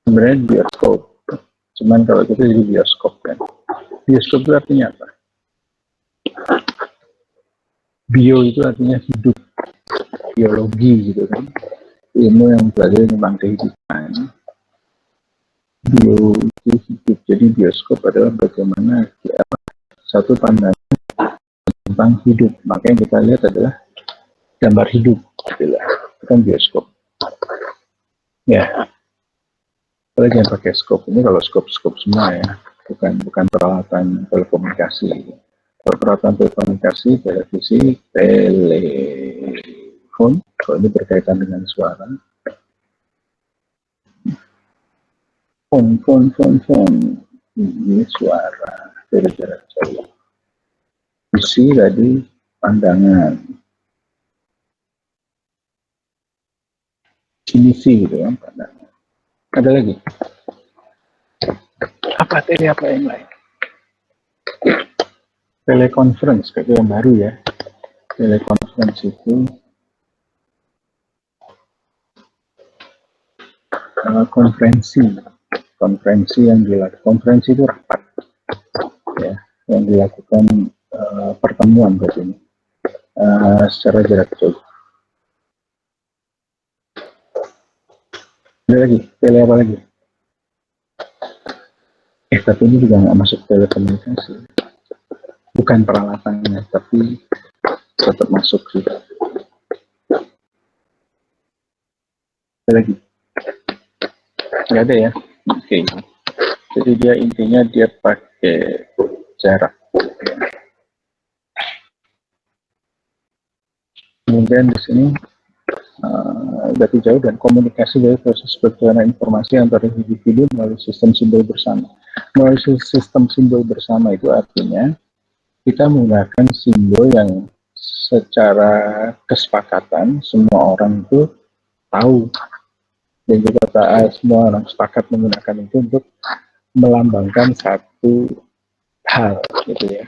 sebenarnya bioskop, cuman kalau kita jadi bioskop kan. Bioskop itu artinya apa? Bio itu artinya hidup, biologi gitu kan, ilmu yang belajar tentang kehidupan. Bio itu hidup, jadi bioskop adalah bagaimana satu pandangan tentang hidup, maka yang kita lihat adalah gambar hidup, itulah kan bioskop ya. Kita jangan pakai skop ini, kalau skop semua ya, bukan peralatan telekomunikasi. Kalau peralatan telekomunikasi, televisi, telepon, kalau ini berkaitan dengan suara, phone, ini suara dari jarak jauh. Visi tadi pandangan, kinesi gitu kan, pandangan. Ada lagi? Apa yang lain? Teleconference, kayak yang baru ya. Teleconference itu konferensi yang dilakukan. Konferensi itu rapat ya, yang dilakukan pertemuan berarti ini secara jarak jauh. Ada lagi, tele apa lagi? Tapi ini juga nggak masuk telekomunikasi. Bukan peralatannya, tapi tetap masuk sih. Ada lagi? Nggak ada ya? Oke. Jadi dia intinya dia pakai jarak. Kemudian di sini berarti jauh dan komunikasi dari proses perjalanan informasi antara individu melalui sistem simbol bersama. Melalui sistem simbol bersama itu artinya kita menggunakan simbol yang secara kesepakatan semua orang itu tahu, dan juga semua orang sepakat menggunakan itu untuk melambangkan satu hal gitu ya.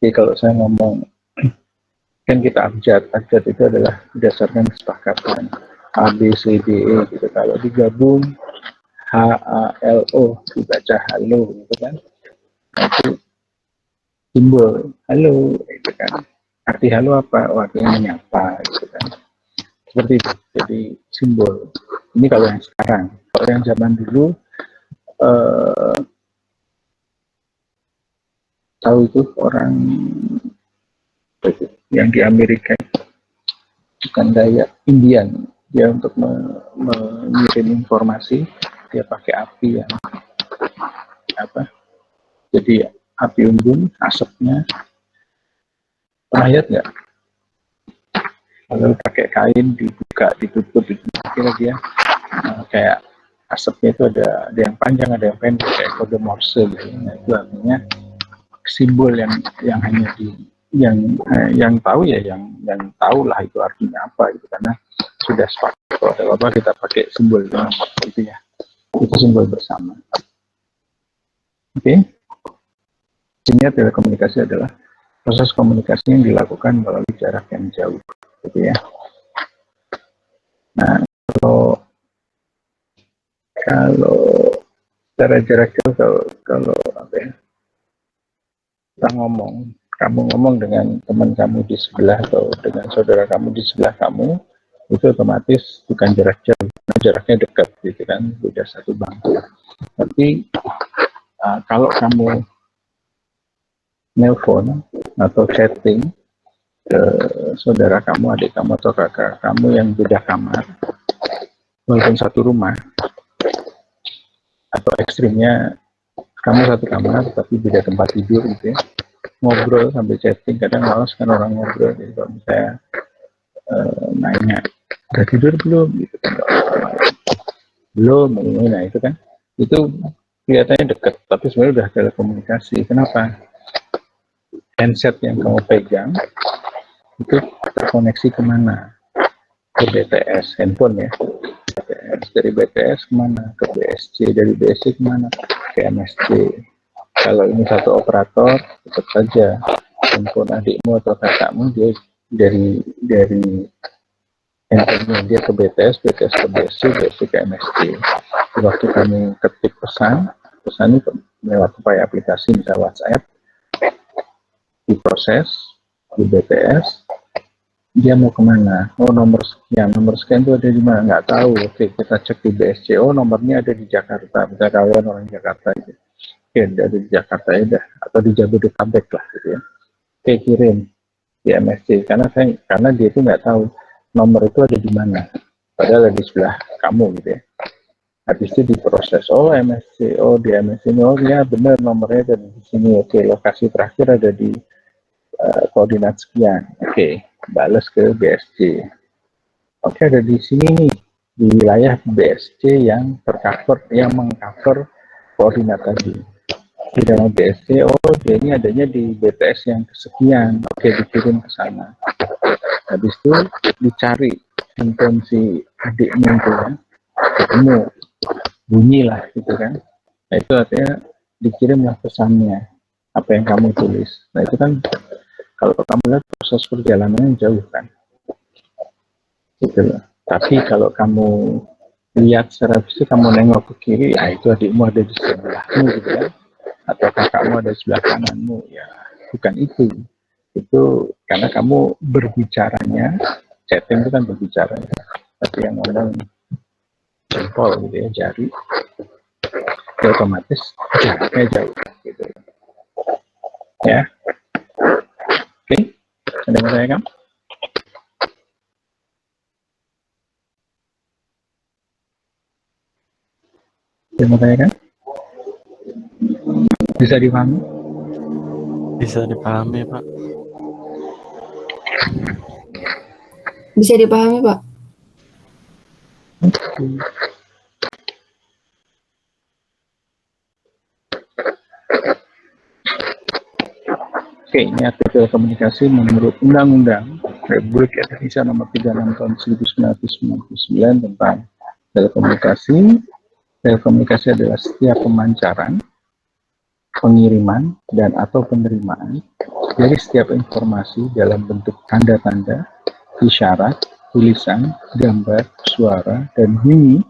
Jadi kalau saya ngomong, kan kita abjad itu adalah berdasarkan kesepakatan A, B, C, D, E gitu. Kalau digabung H, A, L, O dibaca halo gitu kan, itu simbol halo gitu kan. Arti halo apa? Artinya menyapa gitu kan, seperti itu. Jadi simbol ini kalau yang sekarang. Kalau yang zaman dulu tahu itu orang yang di Amerika, bukan Dayak, Indian, dia untuk mengirim informasi dia pakai api yang apa, jadi api unggun, asapnya. Pernah lihat nggak? Lalu pakai kain dibuka, ditutup, kira dia kayak asapnya itu ada yang panjang, ada yang pendek, kayak kode Morse gitu. Nah, itu artinya simbol yang hanya yang tahu ya, yang tahu lah itu artinya apa gitu, karena sudah sepakat kalau ada apa kita pakai simbol itu ya, itu simbol bersama. Oke. Intinya telekomunikasi adalah proses komunikasi yang dilakukan melalui jarak yang jauh gitu ya. Nah, kalau secara jarak jauh, kalau apa ya, kita kamu ngomong dengan teman kamu di sebelah atau dengan saudara kamu di sebelah kamu, itu otomatis bukan jarak jauh, jaraknya dekat gitu kan, beda satu bangku. Tapi kalau kamu nelpon atau chatting ke saudara kamu, adik kamu atau kakak kamu yang beda kamar, walaupun satu rumah, atau ekstrimnya kamu satu kamar tapi beda tempat tidur gitu ya, ngobrol sambil chatting, kadang malas kan orang ngobrol. Jadi kalau misalnya nanya udah tidur belum gitu kan, belum, nah itu kan, itu kelihatannya dekat tapi sebenarnya udah telekomunikasi. Kenapa? Handset yang kamu pegang itu terkoneksi kemana? Ke BTS handphone ya, BTS, dari BTS kemana? Ke BSC, dari BSC kemana? Ke MSC. Kalau ini satu operator, tetap saja handphone adikmu atau kakakmu dia dari handphonenya dia ke BTS, BTS ke BSC, BSC ke MSC. Waktu kamu ketik pesan itu lewat upaya aplikasi misalnya WhatsApp, diproses di BTS, dia mau kemana? Oh, nomor sekian itu ada di mana? Nggak tahu. Oke, kita cek di BSC. Oh, nomornya ada di Jakarta. Misalnya kalian orang Jakarta gitu. Oke, ada di Jakarta ya, atau di Jabodetabek lah gitu ya. Oke, kirim di MSC karena dia itu nggak tahu nomor itu ada di mana. Padahal ada di sebelah kamu gitu ya. Habis itu diproses. Oh, MSC. Oh, di MSC ini. Oh, ya benar nomornya ada di sini. Oke, lokasi terakhir ada di koordinat sekian. Oke, balas ke BSC. Oke, ada di sini nih, di wilayah BSC yang mengcover koordinat tadi. Di dalam BSC, oh dia ini adanya di BTS yang kesekian. Oke, dikirim ke sana. Habis itu dicari handphone si adiknya itu kan, ketemu, bunyi lah gitu kan. Nah itu artinya dikirimlah pesannya, apa yang kamu tulis. Nah itu kan kalau kamu lihat proses perjalanannya jauh kan, gitu loh. Tapi kalau kamu lihat secara fisik, kamu nengok ke kiri, ya itu adikmu ada di sebelahmu gitu kan, atau kakakmu ada di sebelah kananmu, ya bukan itu. Itu karena kamu berbicaranya, chatting itu kan berbicara, tapi yang ngomong jempol gitu ya, jari, ya otomatis jaraknya jauh gitu ya. Oke, ada yang mau tanyakan? Ada yang mau tanyakan? Bisa dipahami? Bisa dipahami, Pak. Bisa dipahami, Pak. Oke, ini aktif telekomunikasi menurut Undang-Undang Republik Indonesia Nomor 36 Tahun 1999 tentang telekomunikasi. Telekomunikasi adalah setiap pemancaran, pengiriman, dan atau penerimaan dari setiap informasi dalam bentuk tanda-tanda, isyarat, tulisan, gambar, suara, dan bunyi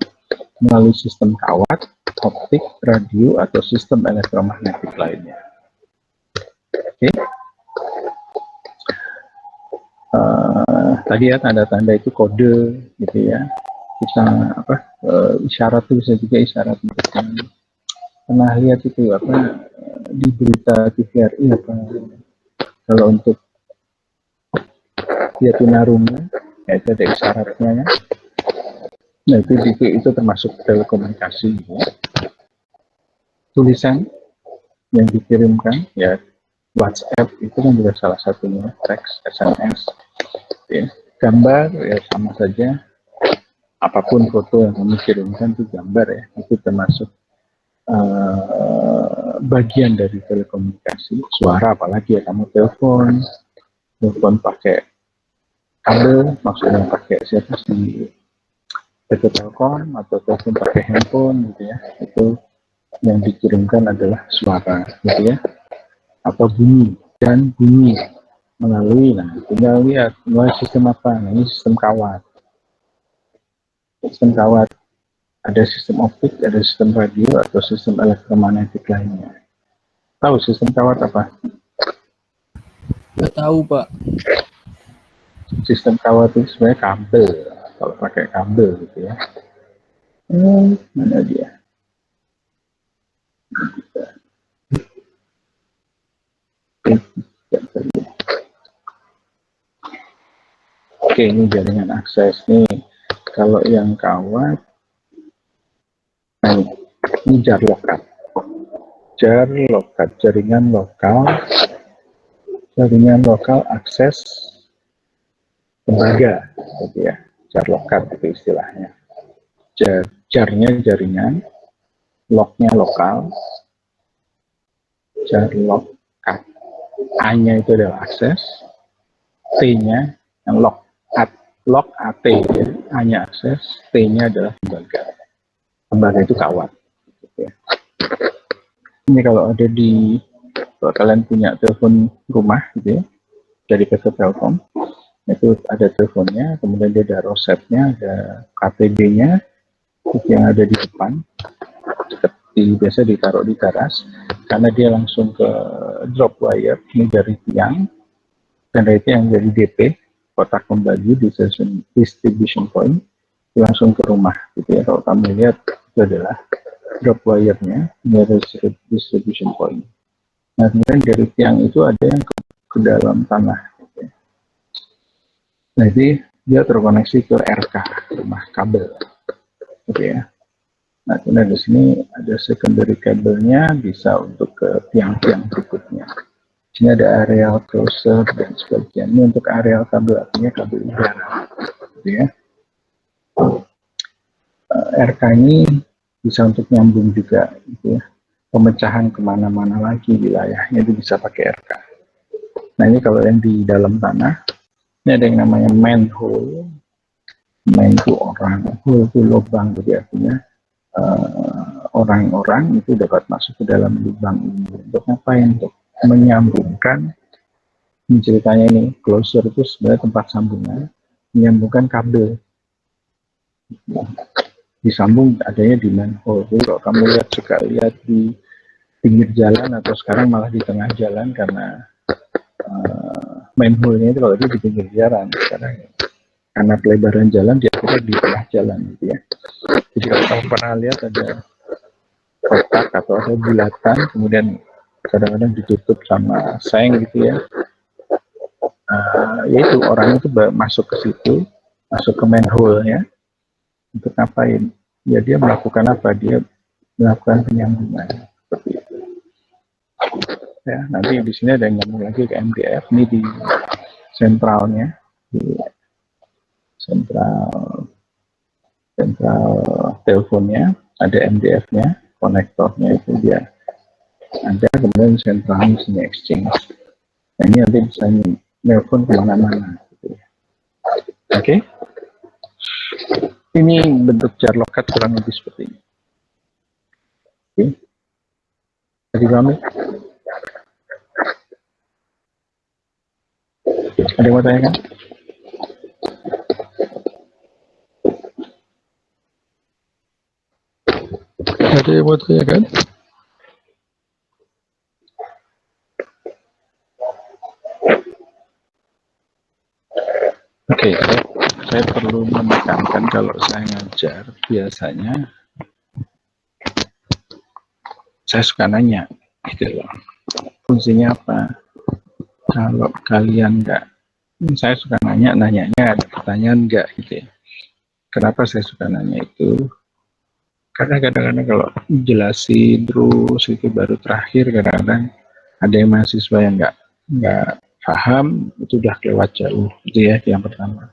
melalui sistem kawat, optik, radio, atau sistem elektromagnetik lainnya. Oke. Tadi ya tanda-tanda itu kode gitu ya. Kita isyarat itu bisa juga isyarat mendeteksi. Pernah lihat itu di berita TVRI kalau untuk dia tunarungu ya itu ada isyaratnya ya. Nah itu termasuk telekomunikasi ya. Tulisan yang dikirimkan ya WhatsApp itu kan juga salah satunya, teks, SMS ya. Gambar ya sama saja, apapun foto yang kamu kirimkan itu gambar ya, itu termasuk bagian dari telekomunikasi. Suara apalagi ya, kamu telepon pakai kabel, maksudnya pakai siapa sih, PT Telkom atau telepon pakai handphone gitu ya, itu yang dikirimkan adalah suara gitu ya, atau bunyi dan bunyi melalui, nah tinggal lihat melalui sistem apa. Nah, ini sistem kawat. Sistem kawat ada sistem optik, ada sistem radio atau sistem elektromagnetik lainnya. Tahu sistem kawat apa? Nggak tahu, Pak. Sistem kawat itu sebenarnya kabel, kalau pakai kabel gitu ya. Mana dia? Oke, ini jaringan akses nih. Kalau yang kawat, ini jar lokat. Jar lokat, jaringan lokal akses lembaga, gitu ya. Jar lokat itu istilahnya. Jarnya jaringan, loknya lokal, jar lokat. A-nya itu adalah akses, T-nya yang lok AT ya. A-nya akses, T-nya adalah lembaga. Lembaga itu kawat. Gitu ya. Ini kalau kalian punya telepon rumah gitu ya, dari PT Telkom, Itu ada teleponnya, kemudian dia ada rosetnya, ada KTB-nya, yang ada di depan, biasa ditaruh di teras, karena dia langsung ke drop wire, ini dari tiang, dan dari tiang dari DP, kotak pembagi di distribution point, langsung ke rumah, gitu ya. Kalau kamu lihat, itu adalah drop wire-nya, ini ada distribution point. Nah, kemudian dari tiang itu ada yang ke dalam tanah. Gitu ya. Nah, jadi dia terkoneksi ke RK, rumah kabel. Gitu ya. Nah, kemudian di sini ada secondary kabelnya, bisa untuk ke tiang-tiang berikutnya. Di sini ada areal closer dan sebagainya. Ini untuk areal kabel, artinya kabel udara. Gitu ya. RK ini bisa untuk nyambung juga, gitu ya. Pemecahan kemana-mana lagi wilayahnya itu bisa pakai RK. Nah, ini kalau yang di dalam tanah, ini ada yang namanya manhole. Main itu orang, hole itu lubang, jadi artinya orang-orang itu dapat masuk ke dalam lubang ini. Untuk ngapain? Untuk menyambungkan, ceritanya ini, closer itu sebenarnya tempat sambungan, menyambungkan kabel. Disambung adanya di manhole. Jadi kalau kamu lihat di pinggir jalan atau sekarang malah di tengah jalan, karena manhole-nya itu kalau di pinggir jalan sekarang, karena pelebaran jalan dia akhirnya di tengah jalan, gitu ya. Jadi kalau kamu pernah lihat ada kotak atau ada bulatan, kemudian kadang-kadang ditutup sama seng, gitu ya. Yaitu orang itu masuk ke situ, masuk ke manhole-nya, untuk ngapain? Ya dia melakukan apa? Dia melakukan penyambungan seperti itu. Ya, nanti di sini ada yang nyambung lagi ke MDF, ini di sentralnya, di sentral teleponnya, ada MDF-nya, konektornya itu dia ada, kemudian sentralnya sini exchange. Nah, ini nanti bisa nelpon kemana-mana. Gitu. Oke. Ini bentuk jar lokat kurang lebih seperti ini. Oke. Tadi kami ada yang mau tanyakan? Ada yang mau tanyakan? Oke, saya perlu menekankan kalau saya ngajar, biasanya saya suka nanya, gitu loh. Fungsinya apa? Kalau kalian saya suka nanyanya ada pertanyaan enggak, gitu ya. Kenapa saya suka nanya itu? Karena kadang-kadang kalau jelasin terus itu baru terakhir, kadang-kadang ada yang mahasiswa yang nggak paham, itu udah lewat jauh, itu ya yang pertama.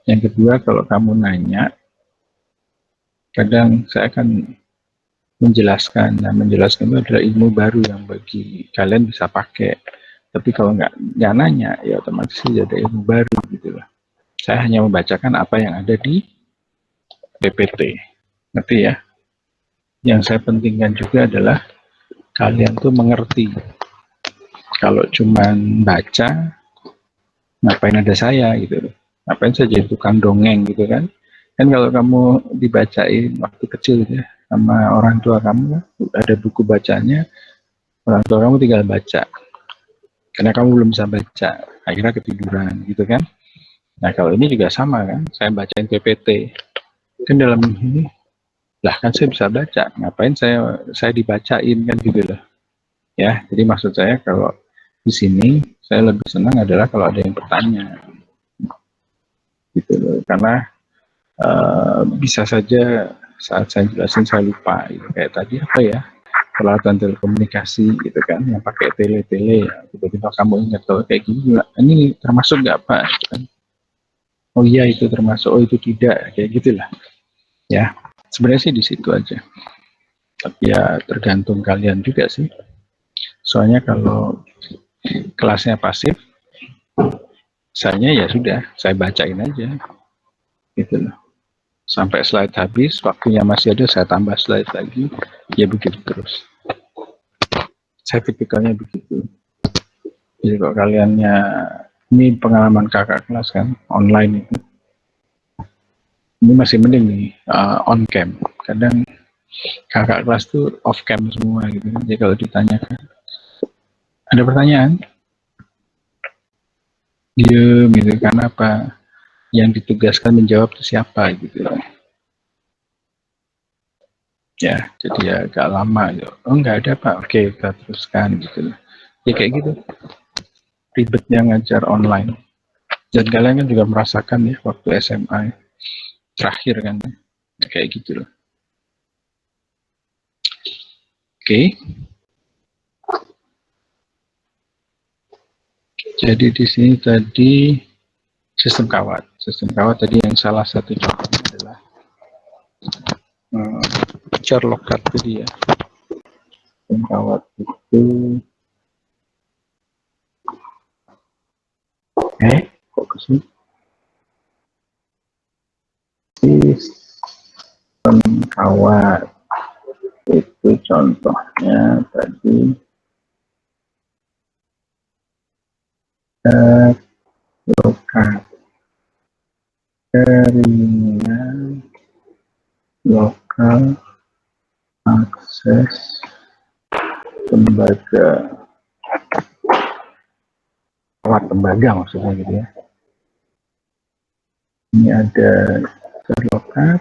Yang kedua, kalau kamu nanya, kadang saya akan menjelaskan. Nah, menjelaskan itu adalah ilmu baru yang bagi kalian bisa pakai. Tapi kalau nggak nanya, ya otomatis ada ilmu baru, gitu lah. Saya hanya membacakan apa yang ada di PPT, ngerti ya? Yang saya pentingkan juga adalah kalian tuh mengerti. Kalau cuman baca, ngapain ada saya, gitu. Ngapain saya jadi tukang dongeng, gitu kan? Kan kalau kamu dibacain waktu kecil ya, sama orang tua kamu, ada buku bacanya, orang tua kamu tinggal baca. Karena kamu belum bisa baca, akhirnya ketiduran, gitu kan? Nah, kalau ini juga sama kan, saya bacain PPT. Kan dalam ini, lah kan saya bisa baca, ngapain saya dibacain, kan gitu loh. Ya, jadi maksud saya kalau di sini saya lebih senang adalah kalau ada yang bertanya, gitu loh. Karena bisa saja saat saya jelasin saya lupa, gitu. Kayak tadi apa ya, peralatan telekomunikasi, gitu kan, yang pakai tele-tele, ya. Tiba-tiba kamu ingat kalau kayak gini, ini termasuk nggak Pak? Gitu kan. Oh iya itu termasuk, oh itu tidak, kayak gitulah. Ya, sebenarnya sih di situ aja. Tapi ya tergantung kalian juga sih. Soalnya kalau kelasnya pasif, saya ya sudah, saya bacain aja, gitu loh. Sampai slide habis, waktunya masih ada, saya tambah slide lagi, ya begitu terus. Saya tipikalnya begitu. Jadi kalau kaliannya Ini pengalaman kakak kelas kan, online itu. Ini masih mending nih, on cam. Kadang kakak kelas tuh off cam semua gitu kan. Jadi kalau ditanyakan, ada pertanyaan, diem gitu kan, apa yang ditugaskan menjawab itu siapa gitu. Ya, jadi ya agak lama gitu. Oh nggak ada Pak, oke kita teruskan gitu. Ya kayak gitu, ribetnya ngajar online. Dan kalian kan juga merasakan ya waktu SMA terakhir kan, kayak gitu loh. Oke. Jadi di sini tadi sistem kawat. Sistem kawat tadi yang salah satu contohnya adalah Sherlock tadi ya. Sistem kawat itu kok kesini? Sistem kawat itu contohnya tadi lokal jaringan lokal akses tembaga kawat tembaga maksudnya gitu ya. Ini ada terlokat,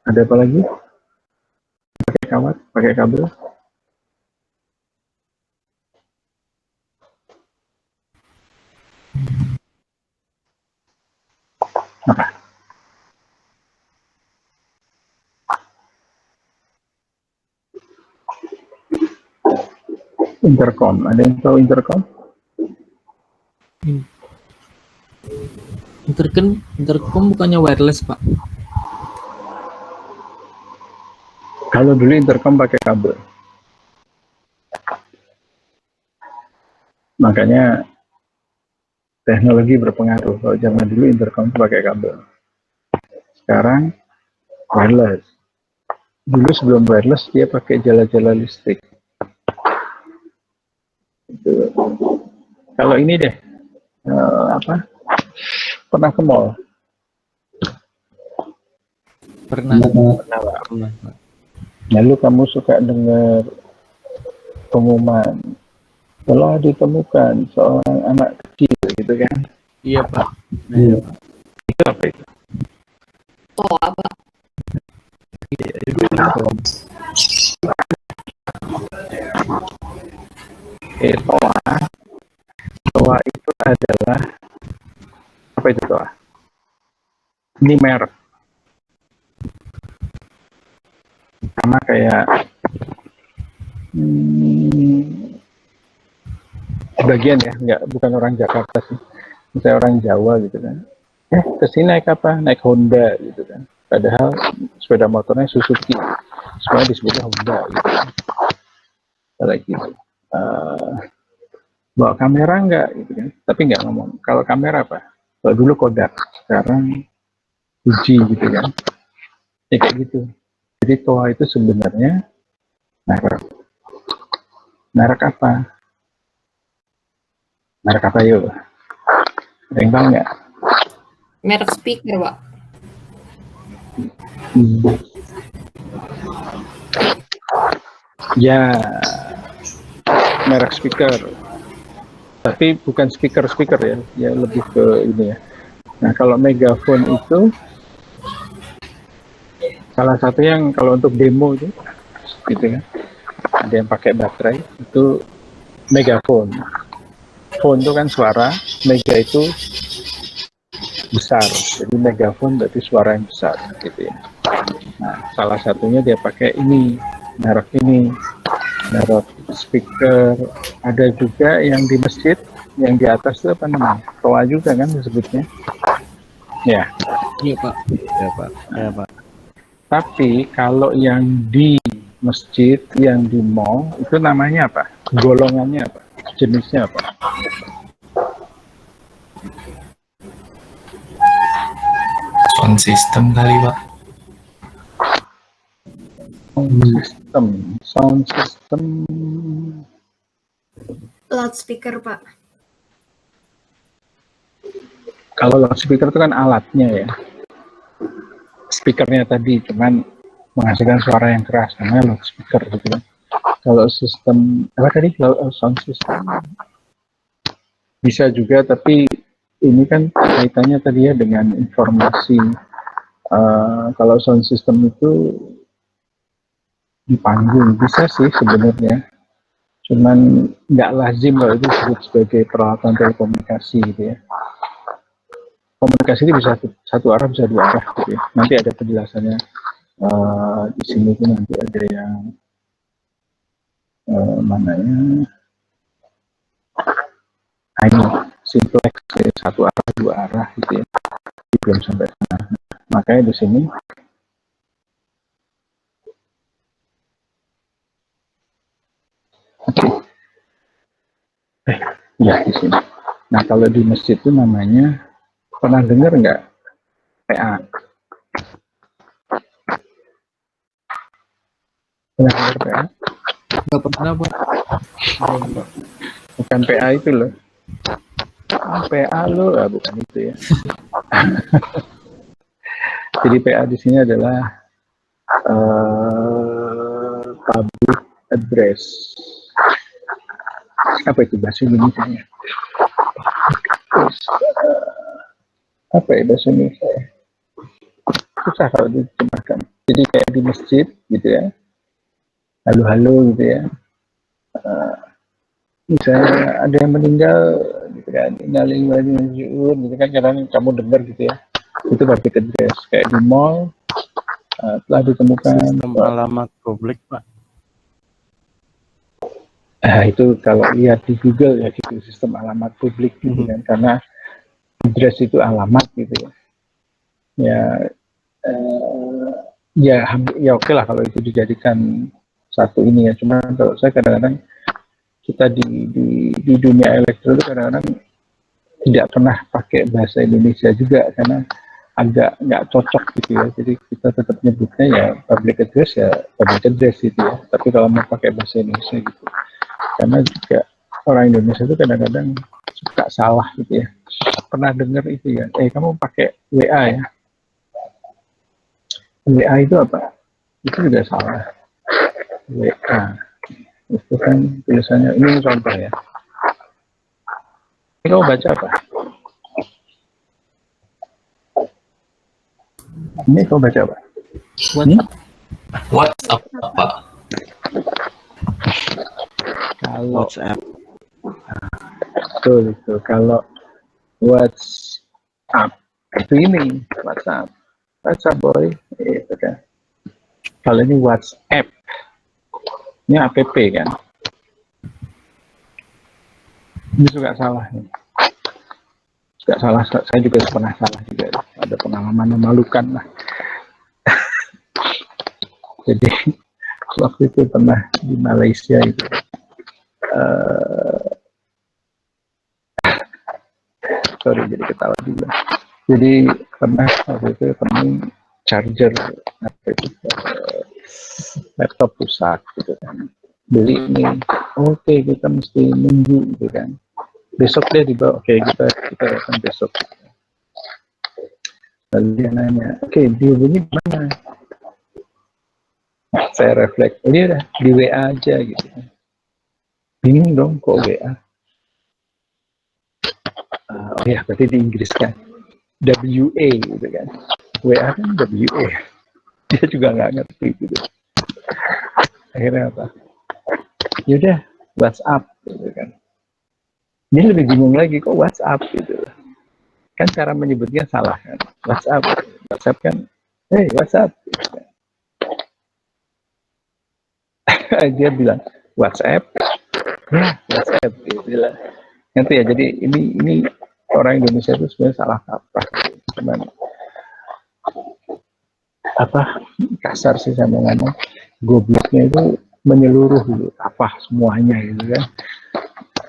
ada apa lagi? Pakai kawat, pakai kabel. Apa? Intercom, ada yang tahu intercom? Intercom bukannya wireless, Pak? Kalau dulu intercom pakai kabel. Makanya teknologi berpengaruh. Kalau zaman dulu intercom pakai kabel. Sekarang wireless. Dulu sebelum wireless dia pakai jala-jala listrik. Gitu. Kalau ini deh, pernah ke mall? Pernah. Lalu kamu suka dengar pengumuman telah ditemukan seorang anak kecil gitu kan? Iya, Pak. Iya, Pak. Itu apa itu? Oh, apa? Iya, itu intercom. TOA itu adalah apa itu TOA? Ini merek. Sama kayak sebagian ya, bukan orang Jakarta sih. Misalnya orang Jawa gitu kan. Kesini naik apa? Naik Honda gitu kan. Padahal sepeda motornya Suzuki. Semuanya disebutnya Honda gitu kan. Kayak gitu. Bawa kamera enggak gitu kan. Tapi enggak ngomong. Kalau kamera apa? Kalau dulu Kodak, sekarang Fuji gitu kan. Ya kayak gitu. Jadi TOA itu sebenarnya merek. Merek apa? Merek apa yuk? Ada yang tahu nggak? Merek speaker, Pak. Ya, merek speaker. Tapi bukan speaker ya. Ya lebih ke ini ya. Nah, kalau megaphone itu salah satu yang kalau untuk demo itu gitu kan. Ada yang pakai baterai itu megaphone. Phone itu kan suara, mega itu besar. Jadi megaphone berarti suara yang besar gitu ya. Nah, salah satunya dia pakai ini, merek speaker. Ada juga yang di masjid, yang di atas itu apa namanya? TOA juga kan disebutnya. Ya. Iya, Pak. Iya, Pak. Iya, Pak. Tapi kalau yang di masjid, yang di mall, itu namanya apa? Golongannya apa? Jenisnya apa? Sound system kali, Pak. Sound system. Loudspeaker, Pak. Kalau loudspeaker itu kan alatnya ya, speakernya tadi cuman menghasilkan suara yang keras, namanya loudspeaker gitu kan. Kalau sistem apa tadi, sound system bisa juga, tapi ini kan kaitannya tadi ya dengan informasi. Kalau sound system itu di panggung bisa sih sebenarnya, cuman nggak lazim kalau itu disebut sebagai peralatan telekomunikasi gitu ya. Komunikasi itu bisa satu arah, bisa dua arah gitu ya. Nanti ada penjelasannya di sini tuh, nanti ada yang mana ya? Nah, ini simplex ya, satu arah dua arah gitu ya. Belum sampai sana. Makanya di sini ya di sini. Nah kalau di masjid itu namanya, pernah dengar nggak PA? Pernah dengar PA? Nggak pernah, Pak. Belum, Pak. Bukan PA itu loh. PA lo, bukan itu ya. Jadi PA di sini adalah public address. Apa itu bahasa Indonesia-nya? Apa ya bahasa Indonesia? Susah kalau diterjemahkan. Jadi kayak di masjid gitu ya. Halo-halo gitu ya. Misalnya ada yang meninggal gitu kan, gitu kan, kadang kamu dengar gitu ya. Itu public address. Kayak di mall telah ditemukan Sistem alamat publik, Pak. itu kalau lihat di Google ya gitu, sistem alamat publik gitu kan, karena address itu alamat gitu ya. Ya oke lah kalau itu dijadikan satu ini ya. Cuma kalau saya kadang-kadang kita di dunia elektro itu kadang-kadang tidak pernah pakai bahasa Indonesia juga karena agak nggak cocok gitu ya. Jadi kita tetap nyebutnya ya public address ya public address gitu ya. Tapi kalau mau pakai bahasa Indonesia gitu, karena juga orang Indonesia itu kadang-kadang suka salah gitu ya. Pernah dengar itu ya, kamu pakai WA ya. WA itu apa? Itu juga salah. WA itu kan tulisannya, ini contoh ya. Ini kamu baca apa? Ini kamu baca apa? WhatsApp Pak. Kalau WhatsApp. betul itu, kalau WhatsApp itu ini WhatsApp boy, itu kan. Kalau ini WhatsApp, ini app kan. Ini juga salah nih. Juga salah, saya juga pernah salah juga. Ada pengalaman memalukan lah. Jadi waktu itu pernah di Malaysia itu. Sorry, jadi ketawa juga. Jadi pernah waktu itu charger laptop rusak gitu kan. Beli ini, oke, kita mesti nunggu gitu kan. Besok dia dibawa, oke, kita datang besok. Lalu dia nanya, oke, dihubungi mana? Nah, saya refleks, dia udah di WA aja gitu. Bingung dong, kok WA? Oh ya, berarti di Inggris kan. WA gitu kan. WA kan WA. Dia juga nggak ngerti gitu. Akhirnya apa? Yaudah, WhatsApp gitu kan. Dia lebih bingung lagi, kok WhatsApp gitu. Kan cara menyebutnya salah kan. WhatsApp kan, WhatsApp gitu kan. Dia bilang WhatsApp, ya WhatsApp gitu bilang. Nanti ya, jadi ini orang Indonesia itu sebenarnya salah kaprah. Cuman kasar sih saya mau ngomong, gobloknya itu menyeluruh gitu, semuanya gitu kan.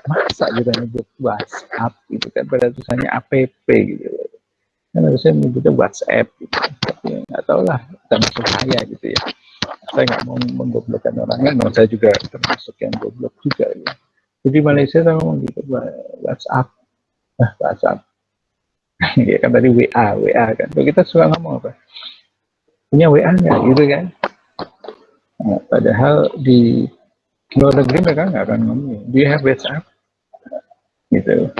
Masa kita nyebut WhatsApp gitu kan, pada tulisannya app gitu kan, harusnya menyebutnya WhatsApp gitu. Tapi nggak tahu lah, termasuk saya gitu ya. Saya nggak mau menggoblokkan orang lain, saya juga termasuk yang goblok juga gitu. Jadi Malaysia saya ngomong gitu, WhatsApp. Ya kan tadi WA kan. Kalau kita suka ngomong apa? Punya WA nggak gitu kan? Nah, padahal di luar negeri mereka nggak akan ngomong. Do you have WhatsApp? Gitu.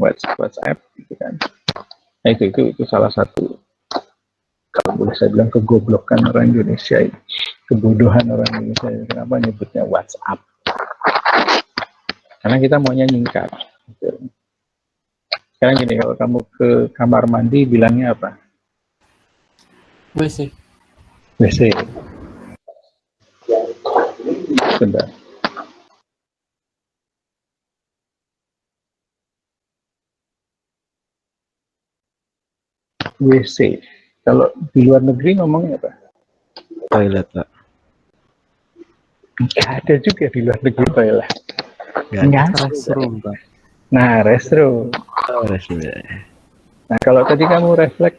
WhatsApp gitu kan. Nah, itu salah satu, kalau boleh saya bilang, kegoblokan orang Indonesia, kebodohan orang Indonesia. Kenapa nyebutnya WhatsApp? Karena kita maunya nyingkat. Gitu. Sekarang gini, kalau kamu ke kamar mandi bilangnya apa? WC. WC. Sebentar. WC. Kalau di luar negeri ngomongnya apa? Toilet, Pak. Nggak ada juga di luar negeri toilet. Nggak ada. Restroom, Pak. Nah, restroom. Oh, restroom ya. Nah, kalau tadi kamu refleks,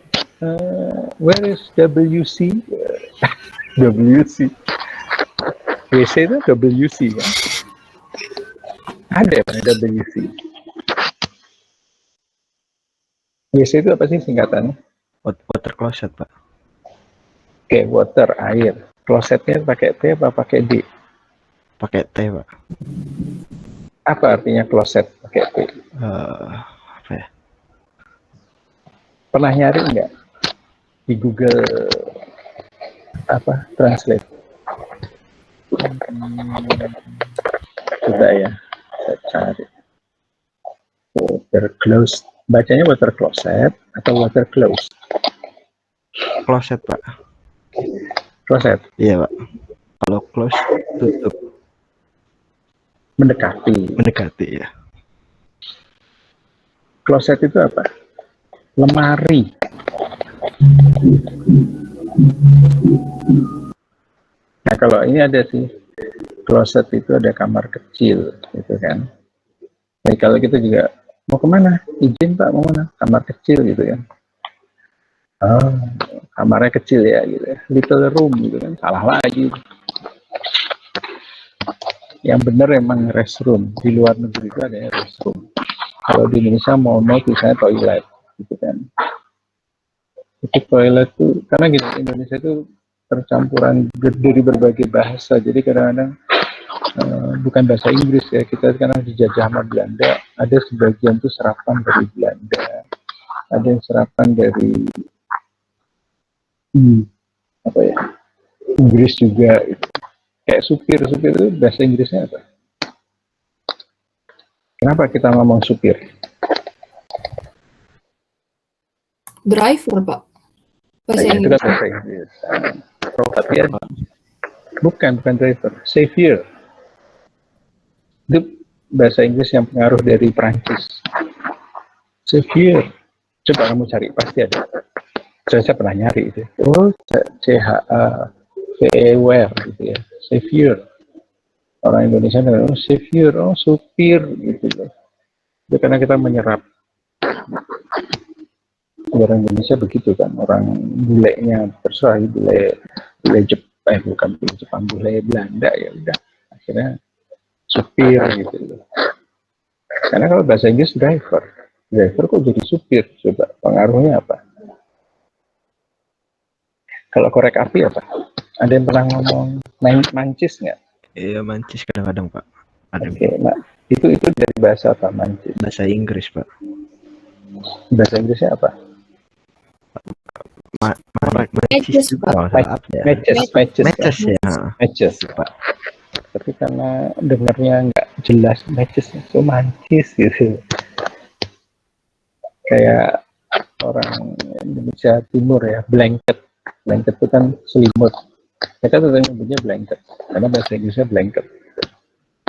where is WC? WC. WC itu WC kan? Ada ya WC. WC itu apa sih singkatannya? Water closet, Pak. Oke, water, air. Klosetnya pakai T apa pakai D? Pakai T, Pak. Apa artinya kloset pakai T? Apa ya? Pernah nyari nggak di Google apa Translate? Coba ya, saya cari. Water closet. Bacanya water closet atau water close? Closet, Pak. Closet. Iya, Pak. Kalau close, tutup. Mendekati, ya. Closet itu apa? Lemari. Nah, kalau ini ada sih, closet itu ada kamar kecil, gitu kan. Jadi kalau kita juga mau kemana? Izin Pak, mau mana? Kamar kecil gitu kan. Oh, kamarnya kecil ya gitu ya. Little room gitu kan. Salah lagi. Yang benar emang restroom. Di luar negeri itu ada restroom. Kalau di Indonesia mau misalnya toilet gitu kan. Itu toilet tuh, karena gitu, Indonesia itu tercampuran dari berbagai bahasa. Jadi kadang-kadang bukan bahasa Inggris ya, kita karena dijajah sama Belanda, ada sebagian tuh serapan dari Belanda, ada yang serapan dari apa ya, Inggris juga gitu. Kayak supir itu bahasa Inggrisnya apa? Kenapa kita ngomong supir? Driver, Pak. Bahasa Itu Inggris. kan bahasa Inggris. Tapi ya, bukan driver, savior. Itu bahasa Inggris yang pengaruh dari Prancis. Savior. Coba kamu cari, pasti ada. Saya pernah nyari itu. Oh, CHAVER gitu ya. Savior. Orang Indonesia oh savior, oh supir gitu loh. Itu karena kita menyerap. Orang Indonesia begitu kan, orang bulenya terserah, bule Jepang, bukan bule Jepang, bule Belanda, ya udah akhirnya supir gitu loh. Karena kalau bahasa Inggris driver kok jadi supir, coba pengaruhnya apa? Kalau korek api apa? Ada yang pernah ngomong mancis nggak? Iya, mancis kadang-kadang, Pak. Ada. Oke, nah itu dari bahasa apa mancis? Bahasa Inggris, Pak. Bahasa Inggrisnya apa? Mancis juga. Matches ya. Matches, Pak. Tapi karena dengarnya nggak jelas matches, itu mancis gitu. Kayak orang Indonesia Timur ya, blanket itu kan selimut. Kita tetap nyebutnya blanket karena bahasa Inggrisnya blanket.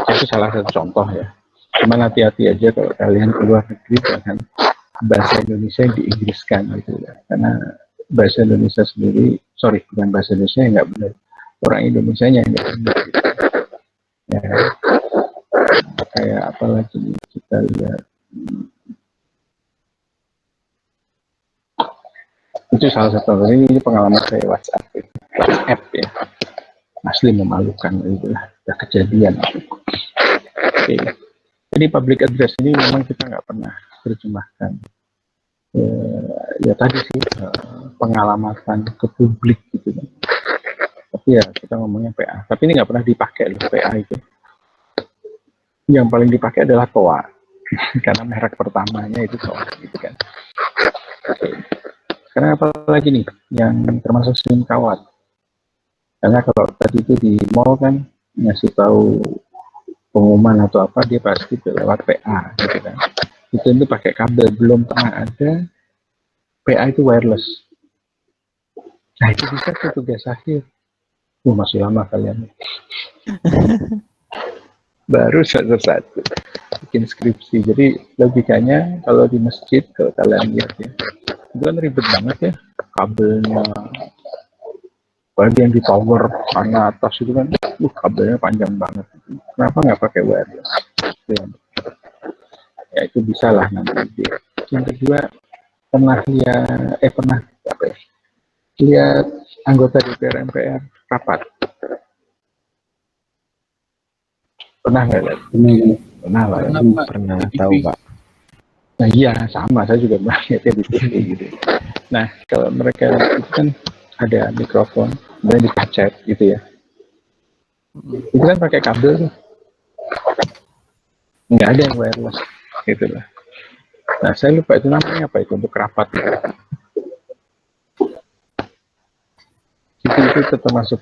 Itu salah satu contoh ya. Cuman hati-hati aja kalau kalian keluar negeri jangan bahasa Indonesia yang diinggriskan gitu ya. Karena bahasa Indonesia sendiri, bukan bahasa Indonesia yang nggak benar, orang Indonesia yang nggak benar gitu. Ya, kayak apalagi kita lihat, itu salah satu. Ini pengalaman saya WhatsApp ya, asli memalukan itu lah, udah kejadian. Oke. Jadi public address ini memang kita nggak pernah terjemahkan. Ya tadi sih pengalamatan ke publik gitu kan. Tapi ya kita ngomongnya PA. Tapi ini nggak pernah dipakai loh PA itu. Yang paling dipakai adalah TOA karena merek pertamanya itu TOA gitu kan. Sekarang apa lagi nih yang termasuk SIM kawat? Karena kalau tadi itu di mall kan ngasih tahu pengumuman atau apa dia pasti lewat PA gitu kan. Itu pakai kabel, belum pernah ada PA itu wireless. Nah itu bisa tuh tugas akhir. Masih lama kalian. Baru satu bikin skripsi. Jadi logikanya kalau di masjid kalau kalian lihat ya, itu kan ribet banget ya kabelnya. Bagian di tower karena atas itu kan, kabelnya panjang banget. Kenapa nggak pakai wireless? Ya itu bisa lah nanti. Yang kedua pernah lihat anggota DPR MPR rapat. Pernah nggak lihat? Pernah lah. Pernah tahu Pak. Nah iya sama, saya juga pernah lihatnya di TV gitu. Nah kalau mereka itu kan ada mikrofon dan dipacet gitu ya. Itu kan pakai kabel tuh. Nggak ada yang wireless gitu lah. Nah saya lupa itu namanya apa itu untuk rapat. Itu termasuk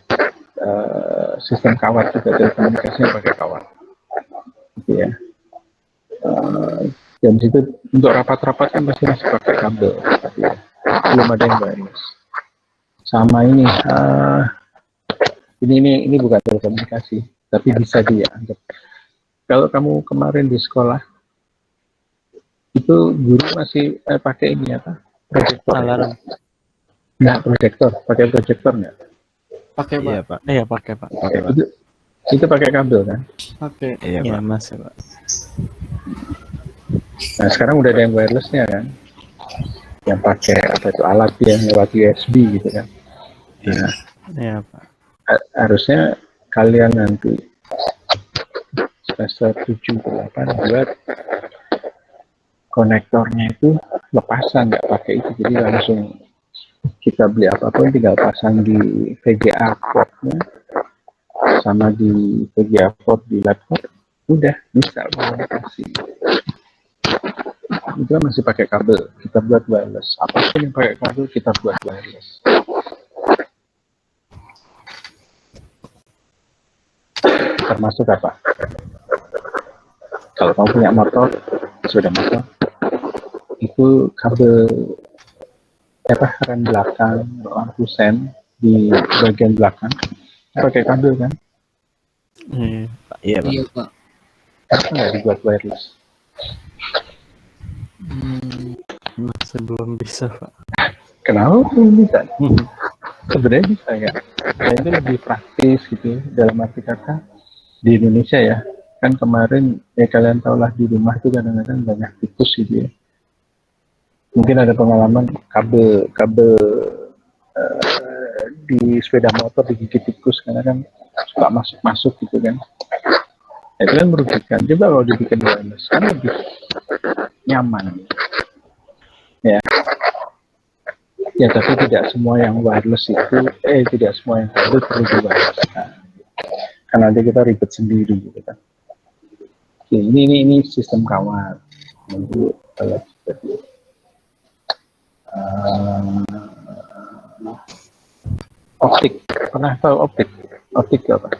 sistem kawat juga, telekomunikasinya pakai kawat gitu ya. Dan situ untuk rapat-rapat kan pasti masih pakai kabel gitu ya. Belum ada yang wireless. Sama ini ini bukan telekomunikasi tapi bisa dianggap. Kalau kamu kemarin di sekolah itu guru masih pakai ini apa? Proyektor. Alarm. Nggak proyektor, pakai proyektor nggak? Pakai Pak. Iya Pak. Iya pakai Pak. Itu pakai kabel kan? Pakai. Iya, Iya Pak. masih Pak. Nah sekarang udah ada yang wirelessnya kan? Yang pakai apa itu alat yang lewat USB gitu kan? Nah, Iya Pak. harusnya kalian nanti semester 7 ke 8 buat konektornya itu lepasan, nggak pakai itu, jadi langsung kita beli apapun tinggal pasang di VGA portnya sama di VGA port di laptop, udah bisa komunikasi. Itu kan masih pakai kabel, kita buat wireless. Apapun yang pakai kabel kita buat wireless. Termasuk apa? Kalau kamu punya motor, sudah motor, itu kabel rem belakang, lampu sen di bagian belakang, pakai kabel kan? Iya Pak. Iya Pak. Kenapa nggak dibuat wireless? Masih belum bisa Pak. Kenapa belum bisa? Sebenarnya bisa ya. Nah, itu lebih praktis gitu dalam arti kata di Indonesia ya. Kan kemarin kalian tahulah di rumah tuh kadang-kadang banyak tikus gitu ya. Mungkin ada pengalaman kabel di sepeda motor digigit tikus karena kan suka masuk gitu kan. Itu kan merugikan. Coba kalau dibikin wireless kan lebih nyaman. Ya tapi tidak semua yang wireless itu tidak semua yang kabel perlu di wireless. Karena nanti kita ribet sendiri gitu kan. Oke, ini sistem kawat. Nanti kalau seperti optik. Pernah tahu optik? Optik apa?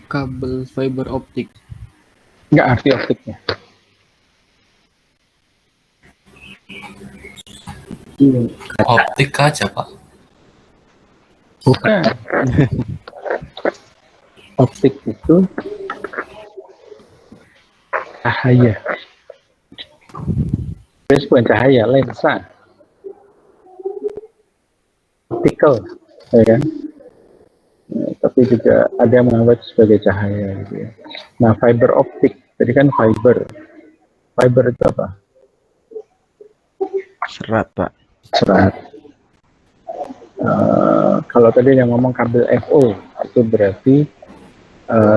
Kabel fiber optik. Nggak arti optiknya. Optik aja Pak. Bukan. Optik itu cahaya. Jadi bukan cahaya, lensa. Optical, ya kan? Tapi juga ada yang menganggap sebagai cahaya gitu ya. Nah, fiber optik, jadi kan fiber. Fiber itu apa? Serat Pak. Serat. Kalau tadi yang ngomong kabel FO, itu berarti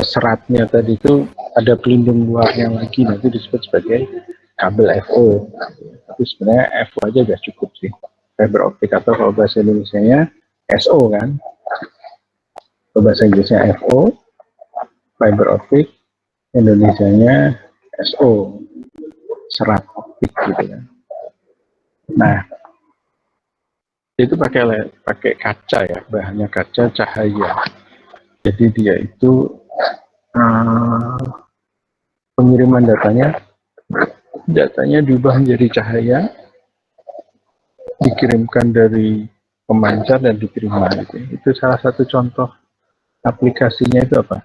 seratnya tadi itu ada pelindung luarnya lagi, nanti disebut sebagai kabel FO. tapi sebenarnya FO aja udah cukup sih. Fiber optik atau kalau bahasa Indonesianya SO kan. Kalau bahasa Inggrisnya FO, fiber optik, Indonesianya SO, serat optik gitu kan. Nah, itu pakai kaca ya, bahannya kaca cahaya. Jadi dia itu pengiriman datanya diubah menjadi cahaya, dikirimkan dari pemancar dan diterima gitu. Itu salah satu contoh aplikasinya itu apa?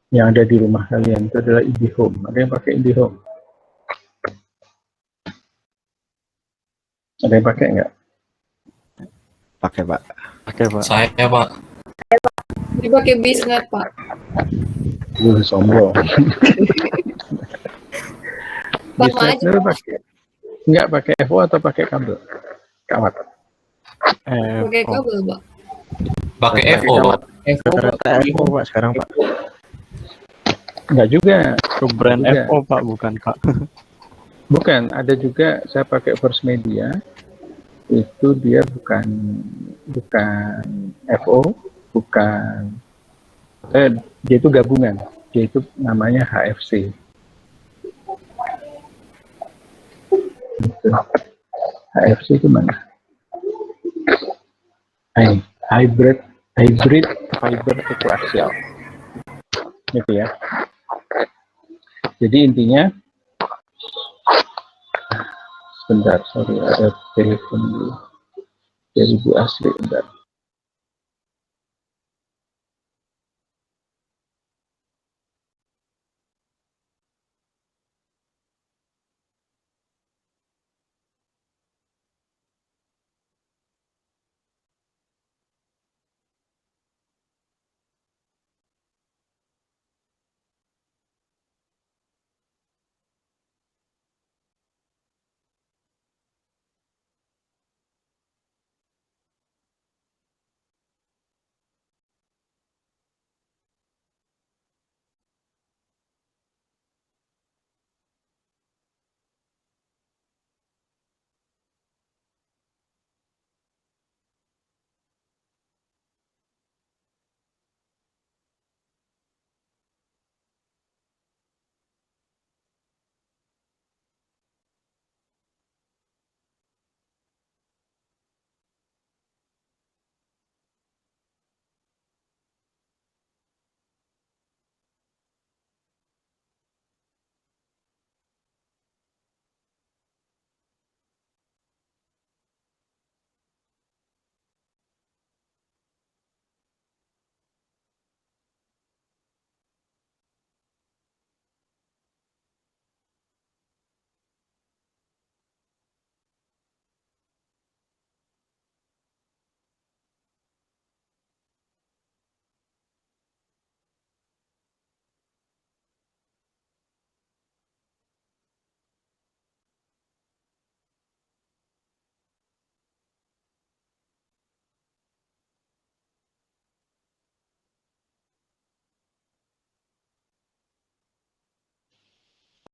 Yang ada di rumah kalian itu adalah IndiHome. Ada yang pakai IndiHome? Ada yang pakai nggak? Pakai, Pak. Pakai, Pak. Saya, Pak. Ini pakai bisnet, Pak. Sombong. Bang Bisnet aja. itu pakai nggak pakai FO atau pakai kabel? Kawat. Pakai kabel, Pak. Pakai FO, Pak. Rata FO, Pak, sekarang, Pak. Nggak juga. Ke brand Juga. FO, Pak, bukan, Kak. Bukan, ada juga saya pakai First Media. Itu dia bukan FO, bukan dia itu gabungan. Dia itu namanya HFC. Gitu. HFC itu mana? Hybrid fiber coaxial. Gitu ya. Jadi intinya, sebentar, sorry, ada telepon dulu dari Bu Asri, bentar.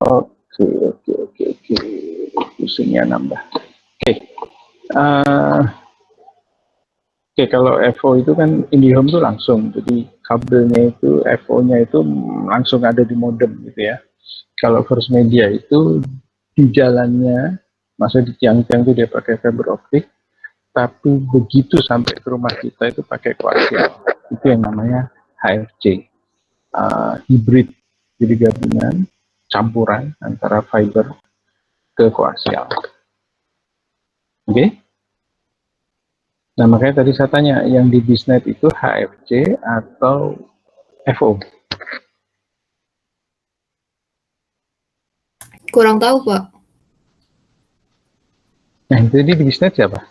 Oke. Pusingnya nambah. Oke. Oke, kalau FO itu kan IndiHome itu langsung, jadi kabelnya itu FO-nya itu langsung ada di modem gitu ya. Kalau First Media itu di jalannya, maksudnya di tiang-tiang itu dia pakai fiber optik, tapi begitu sampai ke rumah kita itu pakai koaksial. Itu yang namanya HFC, hybrid, jadi gabungan, campuran antara fiber ke koaksial. Oke? Nah, makanya tadi saya tanya, yang di bisnet itu HFC atau FO? Kurang tahu, Pak. Nah, itu di bisnet siapa?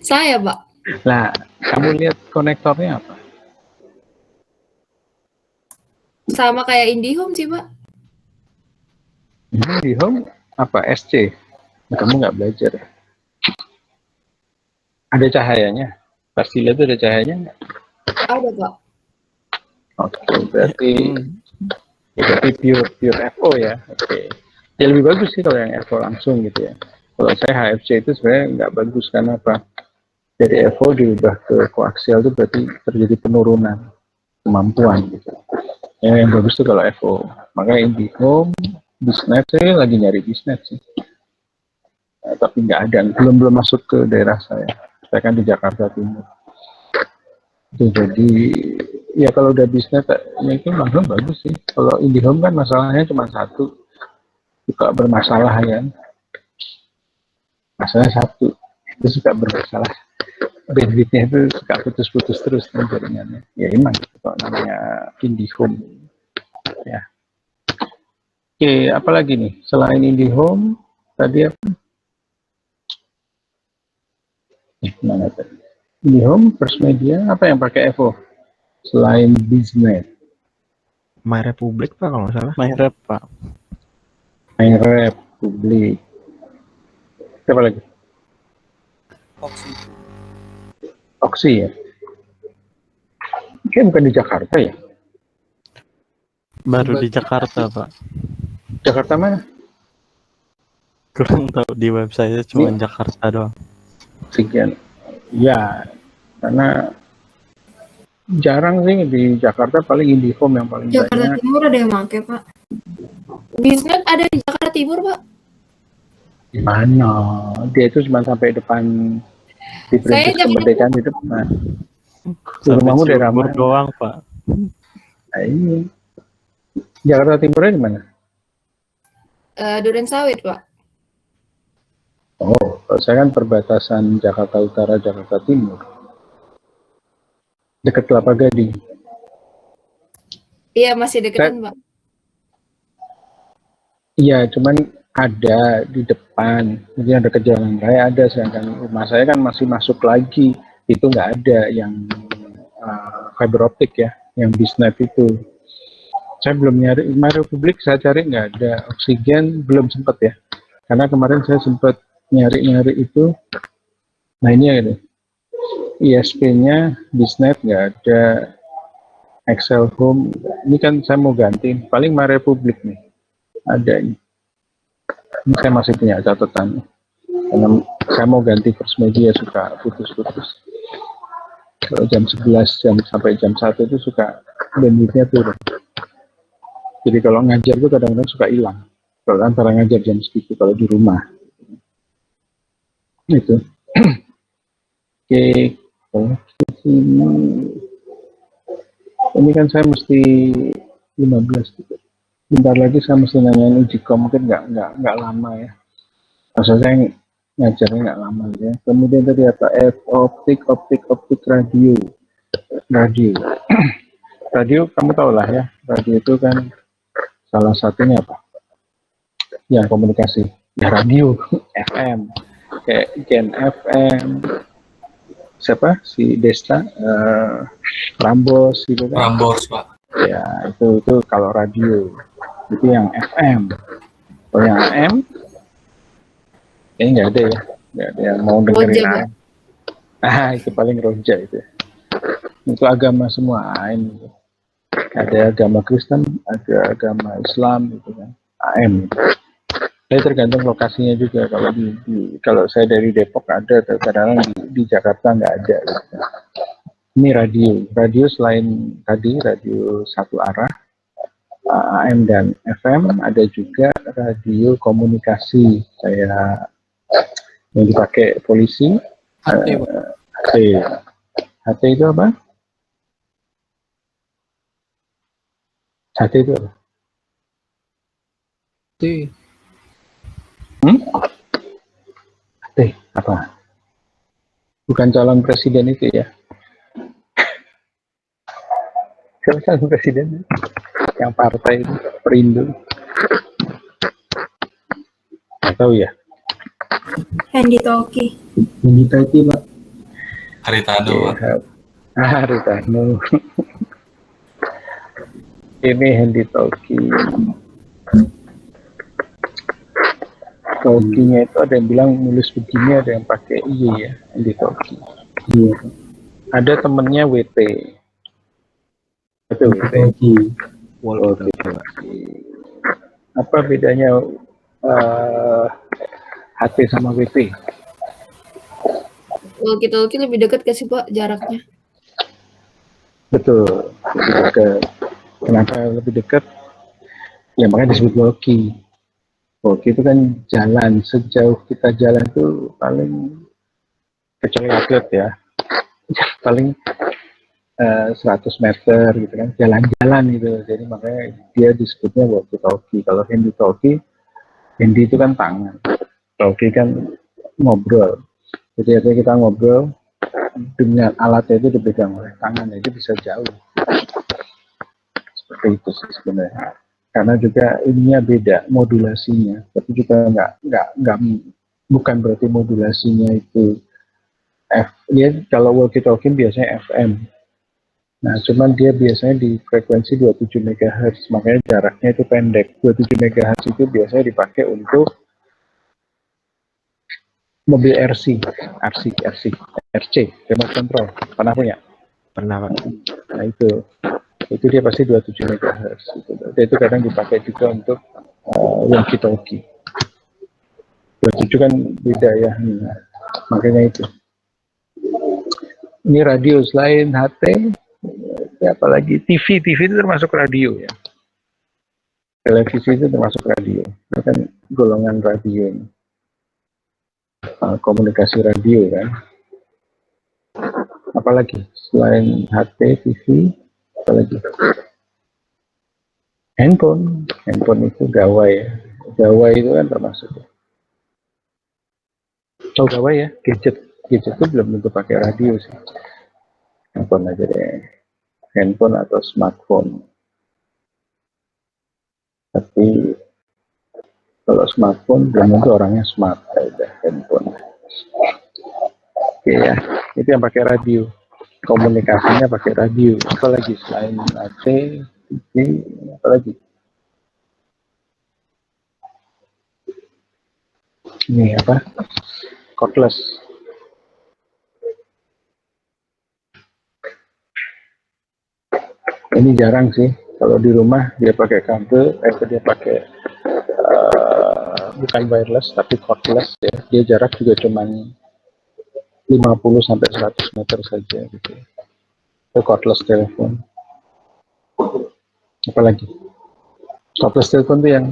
Saya, Pak. Nah, kamu lihat konektornya apa? Sama kayak IndiHome sih, Pak. Ini di home apa? SC? Kamu nggak belajar ya? Ada cahayanya? Pasti lihat ada cahayanya nggak? Ada, Pak. Oke, berarti pure FO ya. Oke. Ya lebih bagus sih kalau yang Evo langsung gitu ya. Kalau saya HFC itu sebenarnya nggak bagus karena apa? Dari Evo diubah ke koaksial itu berarti terjadi penurunan kemampuan gitu. Ya, yang bagus tuh kalau Evo. Makanya IndiHome, Bisnet, saya lagi nyari Bisnet sih. Tapi nggak ada, belum masuk ke daerah saya. Saya kan di Jakarta Timur. Itu jadi ya kalau udah Bisnet, ya itu langsung bagus sih. Kalau IndiHome kan masalahnya cuma satu, suka bermasalah ya. Masalah satu, itu suka bermasalah. Bandwidthnya itu suka putus-putus terus kan jaringannya. Ya emang gitu kok namanya IndiHome. Ya. Oke, apalagi nih selain IndiHome tadi apa? Mana tadi? IndiHome, First Media, apa yang pakai Evo? Selain Bisnet, My Republic Pak kalau nggak salah. main rap Pak. My Republic. Siapa lagi? Oxy ya. Kayak bukan di Jakarta ya? Baru di Jakarta Pak. Jakarta mana? Kurang tahu, di website cuma Jakarta doang. Sekian. Ya, karena jarang sih di Jakarta, paling IndiHome yang paling Jakarta banyak. Timur ada yang make, Pak. Bisnet ada di Jakarta Timur, Pak. Di mana? Dia itu cuma sampai depan di Saya Perintis Kemerdekaan di depan. Sampai Rumahmu daerah Cirebon mana? doang Pak. Nah, ini. Jakarta Timurnya di mana? Duren Sawit, Pak. Oh, kalau saya kan perbatasan Jakarta Utara, Jakarta Timur. Dekat Kelapa Gading. Iya, masih deketan, Pak. Iya, cuman ada di depan. Mungkin ada ke jalan raya ada, sedangkan rumah saya kan masih masuk lagi. Itu nggak ada yang fiber optik ya, yang Bisnet itu. Saya belum nyari, My Republic saya cari nggak ada, Oksigen belum sempat ya. Karena kemarin saya sempat nyari-nyari itu. Nah ini ya, ISP-nya Bisnet nggak ada, Excel Home. Ini kan saya mau ganti, paling My Republic nih ada ini. Ini saya masih punya catatan. Karena saya mau ganti First Media suka putus-putus. Kalau jam 11 sampai jam 1 itu suka bandwidthnya turun. Jadi kalau ngajar tuh kadang-kadang suka hilang. Kalau antara ngajar jam segitu kalau di rumah. Itu. Oke, ini kan saya mesti 15 gitu. Bentar lagi saya mesti nanyain Ujikom, mungkin nggak lama ya. Maksudnya saya ngajarnya nggak lama ya. Kemudian tadi apa? Optik radio. Radio kamu tahu lah ya. Radio itu kan salah satunya apa? Ya komunikasi. Ya radio, FM, kayak Gen FM. Siapa? Si Desta, Rambos gitu kan? Rambos, Pak. Ya itu kalau radio. Itu yang FM. Kalau yang AM, kayaknya nggak ada ya. Nggak ada yang mau dengerin Roja, AM. Itu paling roja itu. Itu agama semua AM. Gitu. Ada agama Kristen, ada agama Islam gitu kan. AM. Saya tergantung lokasinya juga. Kalau saya dari Depok ada, kadang-kadang di Jakarta nggak ada. Gitu. Ini radio selain tadi radio satu arah AM dan FM, ada juga radio komunikasi kayak yang dipakai polisi. HT itu apa? HT itu apa? HT apa? Bukan calon presiden itu ya? Calon presiden yang partai itu, Perindo. Nggak tahu ya. Handy Talkie. Ini tadi Pak. Haritano, Pak. Haritano. Ini Handy Talkie. Talkie-nya itu ada yang bilang nulis begini, ada yang pakai I ya, Handy Talkie. Iya. Ada temennya WT. Itu WT. Wall of Apa bedanya eh, HP sama WP. Walkie-talkie lebih dekat ke sih Pak jaraknya? Betul, lebih dekat. Kenapa lebih dekat? Ya makanya disebut walkie. Walkie itu kan jalan, sejauh kita jalan tuh paling, kecuali atlet ya, paling 100 meter gitu kan, jalan-jalan gitu. Jadi makanya dia disebutnya walkie talkie. Kalau handy talkie, handy itu kan tangan, talkie kan ngobrol. Jadi artinya kita ngobrol dengan alatnya itu dipegang oleh tangan, itu bisa jauh. Seperti itu sih sebenarnya. Karena juga ininya beda modulasinya, tapi juga nggak bukan berarti modulasinya itu dia kalau walkie talkie biasanya FM. Nah, cuman dia biasanya di frekuensi 27 MHz, makanya jaraknya itu pendek. 27 MHz itu biasanya dipakai untuk mobil RC, RC, remote control. Pernah punya? Pernah Pak. Nah itu dia pasti 27 MHz. Gitu. Itu kadang dipakai juga untuk walkie-talkie. 27 kan beda ya, makanya itu. Ini radio selain HT, ya apalagi TV itu termasuk radio ya. Televisi itu termasuk radio. Itu kan golongan radio. Komunikasi radio kan. Apalagi selain HT, TV, apalagi handphone itu gawai ya. Gawai itu kan termasuk. Oh gawai ya, gadget itu belum tentu pakai radio sih. Handphone aja deh, handphone atau smartphone. Tapi kalau smartphone belum tentu orangnya smart, udah handphone. Oke ya, itu yang pakai radio. Komunikasinya pakai radio. Apalagi selain AC, TV, apalagi? Ini apa? Cordless. Ini jarang sih. Kalau di rumah dia pakai kabel, dia pakai bukan wireless tapi cordless ya. Dia jarak juga cuman 50 sampai 100 meter saja gitu. Itu cordless telepon. Apalagi? Cordless telepon itu yang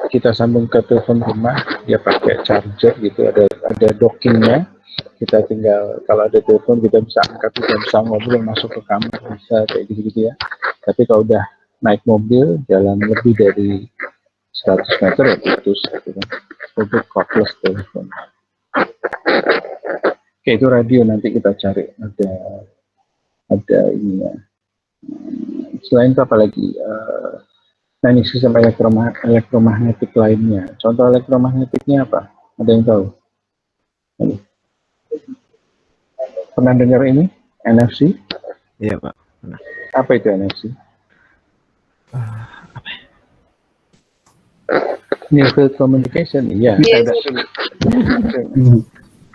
kita sambung ke telepon rumah, dia pakai charger gitu, ada dockingnya. Kita tinggal kalau ada telepon kita bisa angkat, kita bisa ngobrol masuk ke kamar, bisa kayak gitu-gitu ya. Tapi kalau udah naik mobil jalan lebih dari 100 meter ya putus gitu kan. Itu cordless telepon. Oke, itu radio, nanti kita cari ada ini ya. Selain itu apalagi teknik sistem elektromagnetik lainnya. Contoh elektromagnetiknya apa? Ada yang tahu? Pernah dengar ini? NFC? Iya Pak. Pernah. Apa itu NFC? Apa ya? Near Field Communication, iya. Iya. Ada.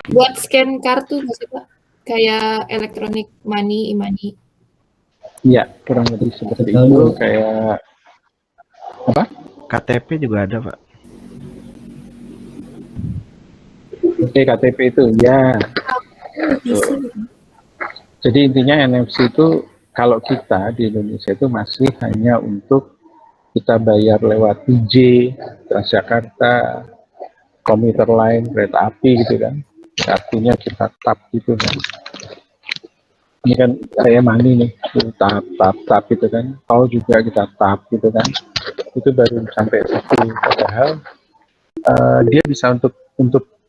Buat scan kartu nggak sih Pak? Kayak elektronik money, e-money. Iya, kurang lebih seperti itu. Kayak apa? KTP juga ada Pak. Oke, KTP itu, ya. Jadi intinya NFC itu kalau kita di Indonesia itu masih hanya untuk kita bayar lewat TJ, Transjakarta, komuter lain, kereta api gitu kan. Artinya kita tap gitu kan. Ini kan saya money nih, tap gitu kan. Kalau juga kita tap gitu kan. Itu baru sampai situ. Padahal dia bisa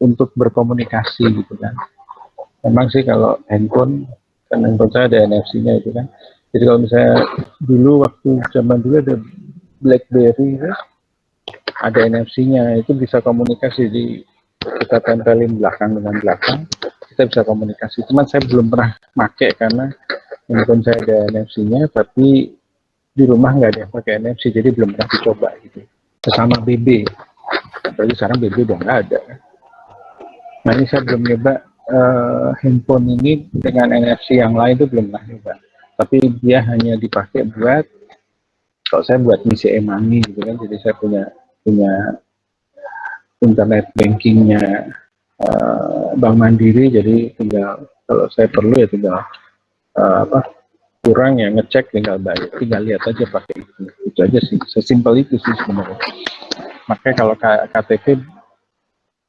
untuk berkomunikasi gitu kan. Memang sih kalau handphone, kan handphone saya ada NFC-nya itu kan. Jadi kalau misalnya dulu waktu zaman dulu ada BlackBerry itu, ada NFC-nya, itu bisa komunikasi. Jadi kita tempelin belakang dengan belakang, kita bisa komunikasi. Cuman saya belum pernah pakai karena handphone saya ada NFC-nya, tapi di rumah nggak ada yang pakai NFC, jadi belum pernah dicoba gitu. Sesama BB, berarti sekarang BB udah nggak ada. Nah ini saya belum nyoba handphone ini dengan NFC yang lain itu belum pernah nyoba. Tapi dia hanya dipakai buat, kalau saya buat ngisi e-money gitu kan, jadi saya punya internet bankingnya Bank Mandiri, jadi tinggal kalau saya perlu ya tinggal kurang ya ngecek, tinggal bayar, tinggal lihat aja pakai itu aja sih, sesimpel itu sih sebenarnya. Makanya kalau KTP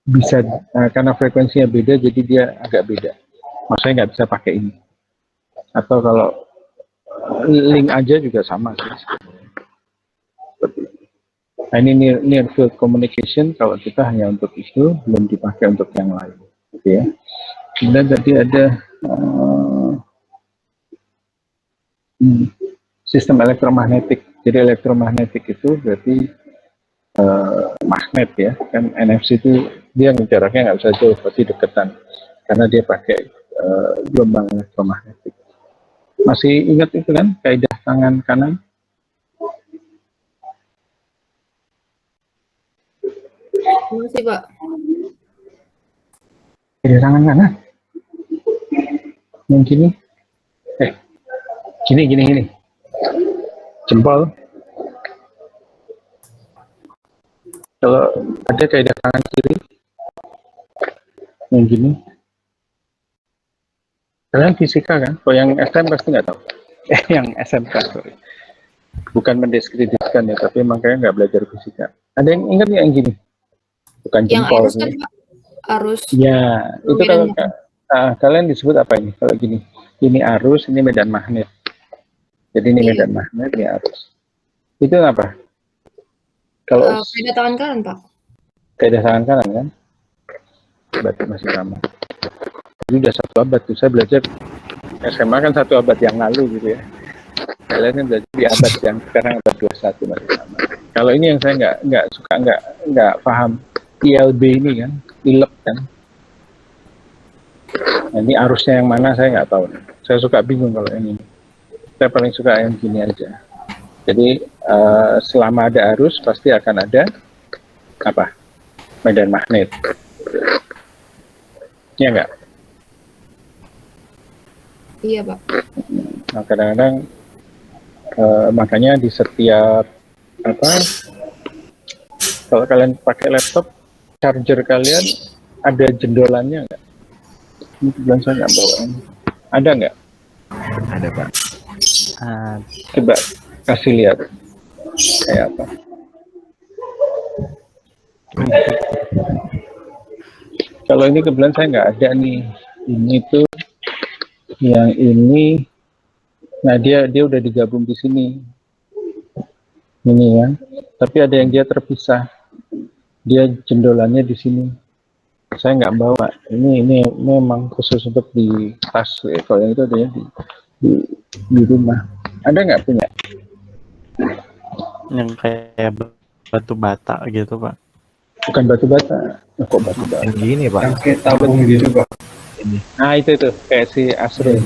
bisa karena frekuensinya beda jadi dia agak beda, maksudnya nggak bisa pakai ini, atau kalau link aja juga sama sih seperti itu. Nah, ini near field communication kalau kita hanya untuk itu, belum dipakai untuk yang lain gitu ya. Kemudian tadi ada sistem elektromagnetik. Jadi elektromagnetik itu berarti magnet ya, kan NFC itu dia jaraknya nggak bisa jauh, pasti deketan karena dia pakai gelombang elektromagnetik. Masih ingat itu kan kaidah tangan kanan? Masih, Pak. Kaidah tangan kanan yang gini, gini jempol. Kalau ada kaidah tangan kiri yang gini, kalian fisika kan? Kalau yang SM pasti nggak tahu. Yang SMK, sorry. Bukan mendiskreditkan ya, tapi makanya nggak belajar fisika. Ada yang ingat nggak yang gini? Bukan Yang jempol. arus kan, Pak? Arus. Ya, itu kalau Medan. kalian disebut apa ini? Kalau gini, ini arus, ini medan magnet. Jadi ini Iya. medan magnet, ini arus. Itu apa? Kalau Kaidah tangan kanan, Pak. kaidah tangan kanan kan? Berarti masih sama. Jadi udah 1 abad tuh, saya belajar SMA kan 1 abad yang lalu gitu ya. Kalian kan belajar di abad yang sekarang abad 21 masih sama. Kalau ini yang saya nggak suka, nggak paham ILB ini kan, ilep kan. Nah, ini arusnya yang mana saya nggak tahu. Saya suka bingung kalau yang ini. Saya paling suka yang gini aja. Jadi selama ada arus pasti akan ada apa? Medan magnet. Ya nggak? Iya, Pak. Nah, kadang-kadang makanya di setiap apa? Kalau kalian pakai laptop, charger kalian ada jendolannya nggak? Ini kebetulan saya nggak bawa ini. Ada nggak? Ada, Pak. Coba kasih lihat kayak apa. Kalau ini kebetulan saya nggak ada nih. Ini tuh yang ini. Nah dia udah digabung di sini. Ini ya. Tapi ada yang dia terpisah. Dia jendolannya di sini. Saya nggak bawa. Ini memang khusus untuk di tas. Kalau yang itu ada ya di rumah. Ada nggak punya? Yang kayak batu bata gitu, Pak. Bukan batu bata. Kok batu bata? Yang gini, Pak. Yang kayak tabung gitu, Pak. Nah itu kayak si Asrul.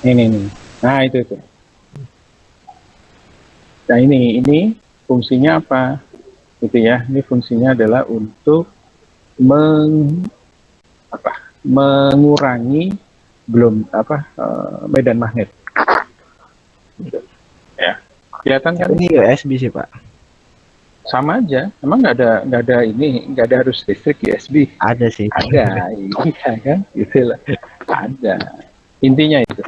Ini. Nah itu. Nah ini fungsinya apa? Gitu ya. Ini fungsinya adalah untuk mengurangi medan magnet. Ya, kelihatan kan? Ini USB sih, Pak. Sama aja. Emang nggak ada arus listrik USB. Ada sih. Ada, iya kan? Itulah. Ada. Intinya itu.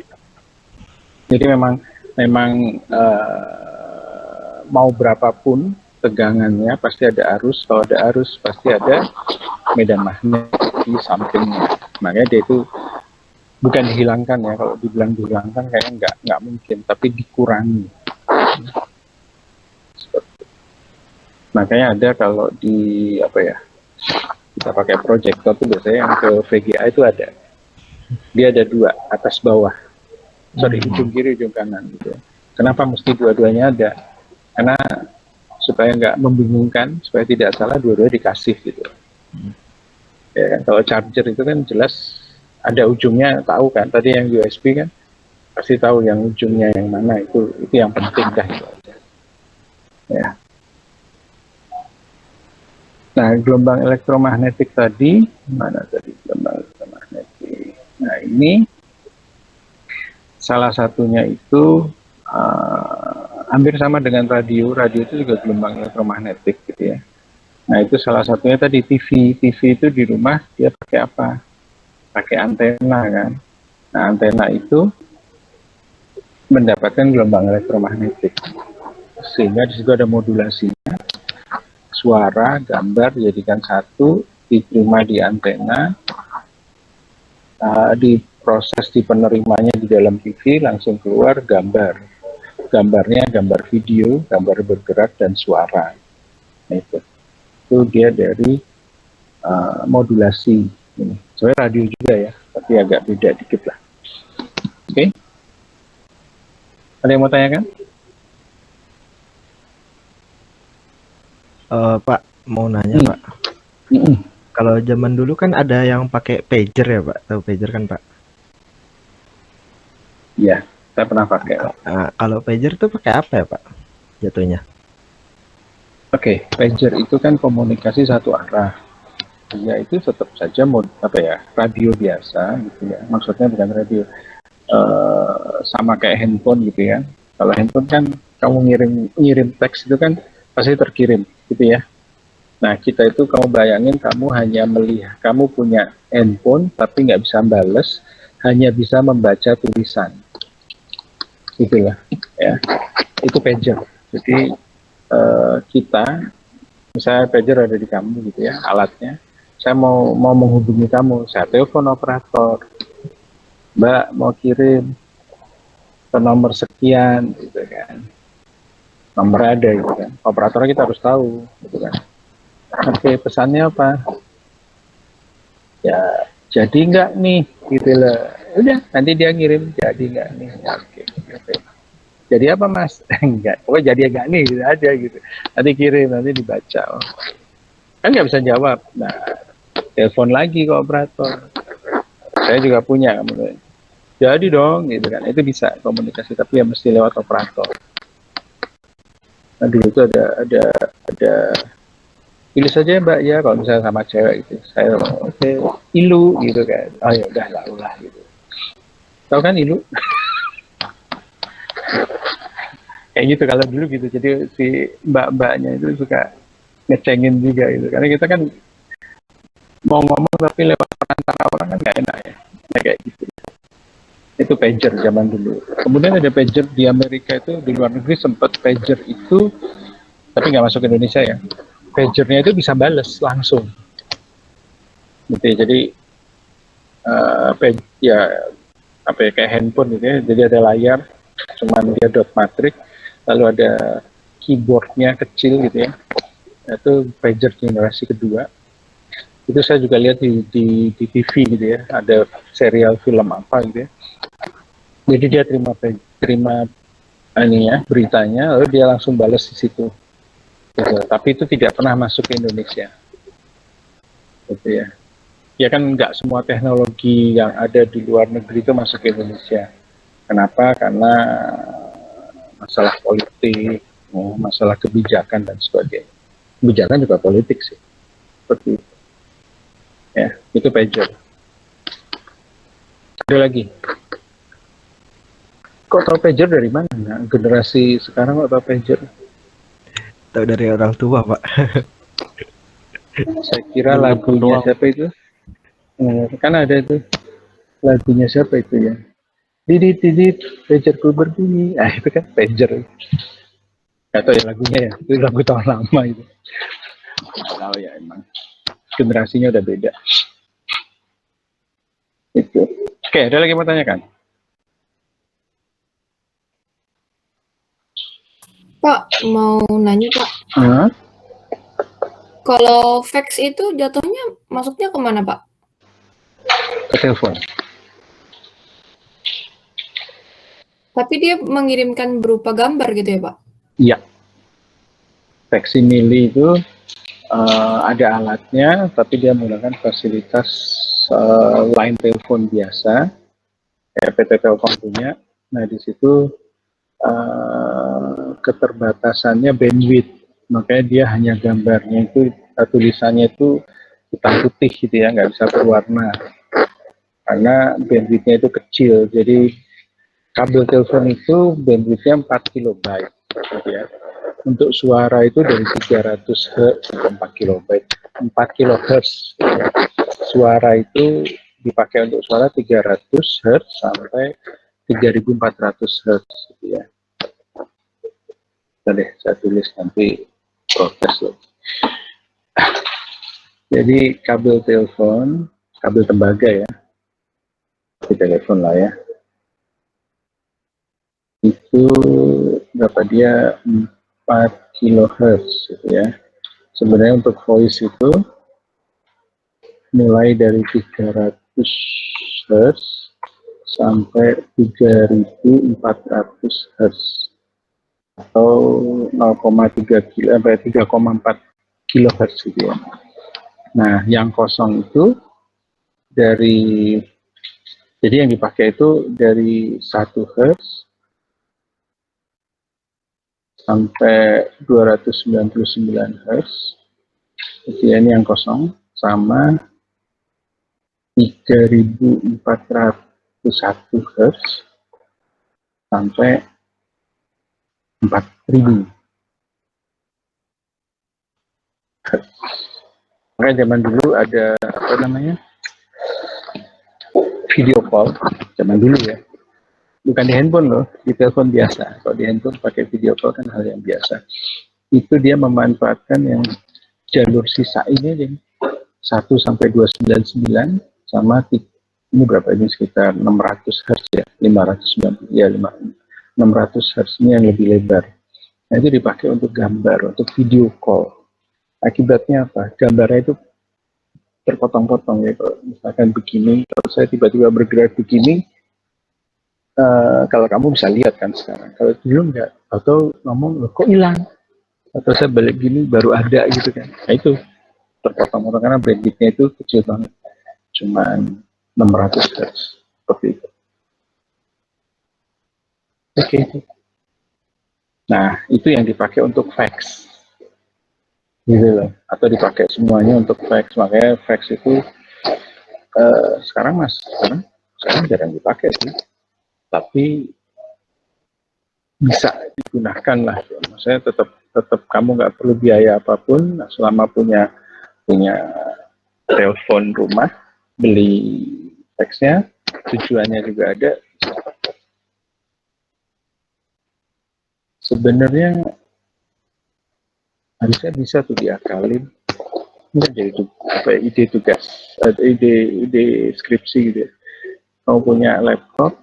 Jadi memang mau berapapun tegangannya pasti ada arus. Kalau ada arus pasti ada medan magnet di sampingnya. Makanya dia itu bukan dihilangkan ya. Kalau dibilang dihilangkan kayaknya nggak mungkin, tapi dikurangi. Makanya ada kalau di kita pakai proyektor itu biasanya yang ke VGA itu ada. Dia ada 2, atas bawah. Ujung kiri, ujung kanan gitu. Kenapa mesti dua-duanya ada? Karena supaya nggak membingungkan, supaya tidak salah dua-duanya dikasih gitu. Ya, kalau charger itu kan jelas ada ujungnya, tahu kan? Tadi yang USB kan pasti tahu yang ujungnya yang mana, itu yang penting dah itu aja. Ya. Nah, gelombang elektromagnetik tadi, mana tadi gelombang elektromagnetik? Nah, ini salah satunya itu hampir sama dengan radio. Radio itu juga gelombang elektromagnetik gitu ya. Nah itu salah satunya tadi TV. TV itu di rumah dia pakai apa? Pakai antena kan. Nah antena itu mendapatkan gelombang elektromagnetik. Sehingga di situ ada modulasinya. Suara, gambar dijadikan satu, diterima di antena, diproses di penerimanya di dalam TV, langsung keluar gambar. Gambarnya gambar video, gambar bergerak, dan suara. Nah, itu dia dari modulasi ini. Sebenarnya radio juga ya, tapi agak beda dikit lah. Oke? Ada yang mau tanyakan? Pak, mau nanya Pak. Kalau zaman dulu kan ada yang pakai pager ya Pak, tahu pager kan Pak? Iya, saya pernah pakai. Nah, kalau pager tuh pakai apa ya Pak? Jatuhnya? Oke, pager itu kan komunikasi satu arah. Ya itu tetap saja radio biasa gitu ya. Maksudnya bukan radio, sama kayak handphone gitu ya. Kalau handphone kan kamu ngirim teks itu kan pasti terkirim gitu ya. Nah kita itu kamu bayangin kamu hanya melihat, kamu punya handphone tapi nggak bisa bales, hanya bisa membaca tulisan. Itulah ya. Itu pager. Jadi kita, misalnya pager ada di kamu gitu ya, alatnya. Saya mau menghubungi kamu, saya telepon operator, Mbak mau kirim ke nomor sekian, gitu kan. Nomor ada gitu kan. Operatornya kita harus tahu, gitu kan. Oke, pesannya apa? Ya, jadi nggak nih, gitu lah. Udah, nanti dia ngirim, jadi nggak nih. Ya, oke. Jadi apa mas? Enggak, jadi enggak nih, gitu aja gitu. Nanti kirim, nanti dibaca. Kan nggak bisa jawab. Nah, telepon lagi ke operator. Saya juga punya, kemudian. Jadi dong, gitu kan. Itu bisa komunikasi, tapi ya mesti lewat operator. Nah, dulu itu ada pilih saja Mbak ya, kalau misalnya sama cewek itu. Saya oke, ilu gitu kan. Oh ya udah lah gitu. Tahu kan ilu? Kayak gitu kalau dulu gitu. Jadi si mbak-mbaknya itu suka ngecengin juga gitu. Karena kita kan mau ngomong tapi lewat perantara orang kan nggak enak ya. Nah, kayak gitu. Itu pager zaman dulu. Kemudian ada pager di Amerika itu, di luar negeri sempat pager itu, tapi nggak masuk ke Indonesia ya. Pagernya itu bisa bales langsung. Gitu ya. Jadi kayak handphone gitu ya. Jadi ada layar, cuman dia dot matrix, lalu ada keyboardnya kecil gitu ya. Itu pager generasi kedua. Itu saya juga lihat di TV gitu ya. Ada serial film apa gitu ya. Jadi dia terima ini ya beritanya, lalu dia langsung balas di situ. Gitu. Tapi itu tidak pernah masuk ke Indonesia. Gitu ya. Ya kan nggak semua teknologi yang ada di luar negeri itu masuk ke Indonesia. Kenapa? Karena masalah politik, masalah kebijakan dan sebagainya. Kebijakan juga politik sih. Seperti itu. Ya, itu pager. Ada lagi. Kok tahu pager dari mana? Nah, generasi sekarang kok tahu pager? Tahu dari orang tua Pak. Saya kira lagunya siapa itu? Kan ada itu lagunya siapa itu ya? Didit, pagerku berbunyi. Ah itu kan pager. Gak tahu ya lagunya ya. Itu lagu tahun lama itu. Gak tahu ya emang. Generasinya udah beda. Itu. Oke, ada lagi yang mau tanyakan? Pak, mau nanya Pak, kalau fax itu jatuhnya masuknya kemana Pak? Ke telepon. Tapi dia mengirimkan berupa gambar gitu ya Pak? Iya. Facsimile itu ada alatnya, tapi dia menggunakan fasilitas line telepon biasa, kayak PT Telkom punya. Nah di situ keterbatasannya bandwidth, makanya dia hanya gambarnya itu, tulisannya itu hitam putih gitu ya, nggak bisa berwarna karena bandwidthnya itu kecil. Jadi kabel telepon itu bandwidthnya 4 kilobyte gitu ya. Untuk suara itu dari 300 Hz ke 4 kilobyte, 4 kilohertz. Suara itu dipakai untuk suara 300 Hz sampai 3400 Hz gitu ya. Deh, saya tulis nanti protes loh. Jadi kabel telepon, kabel tembaga ya, di telepon lah ya, itu berapa dia 4 kilohertz gitu ya. Sebenarnya untuk voice itu mulai dari 300 Hz sampai 3400 Hz atau 0,3 kilo sampai 3,4 kilohertz gitu ya. Nah, yang kosong itu dari, jadi yang dipakai itu dari 1 Hz sampai 299 Hz. Jadi ini yang kosong sama 3401 Hz sampai 4000 Hz. Makanya zaman dulu ada apa namanya, video call, zaman dulu ya, bukan di handphone loh, di telepon biasa. Kalau di handphone pakai video call kan hal yang biasa. Itu dia memanfaatkan yang jalur sisa ini aja, 1 sampai 299 sama ini berapa, ini sekitar 600 Hz ya, 590 ya, 600 Hz ini yang lebih lebar. Nah, itu dipakai untuk gambar, untuk video call. Akibatnya apa? Gambarnya itu terpotong-potong ya. Kalau misalkan begini, kalau saya tiba-tiba bergerak begini, kalau kamu bisa lihat kan sekarang. Kalau dulu enggak, atau ngomong, kok hilang? Atau saya balik gini baru ada gitu kan. Nah itu terpotong-potong karena bandwidthnya itu kecil banget. Cuman 600 Hz. Seperti itu. Oke. Nah, itu yang dipakai untuk fax. Gitu loh. Atau dipakai semuanya untuk fax. Makanya fax itu sekarang jarang dipakai sih. Tapi bisa digunakan lah. Maksudnya tetap kamu nggak perlu biaya apapun selama punya telepon rumah, beli faxnya, tujuannya juga ada. Sebenarnya harusnya bisa tuh diakalin. Ini jadi ide tugas, ide skripsi gitu ya. Kamu punya laptop,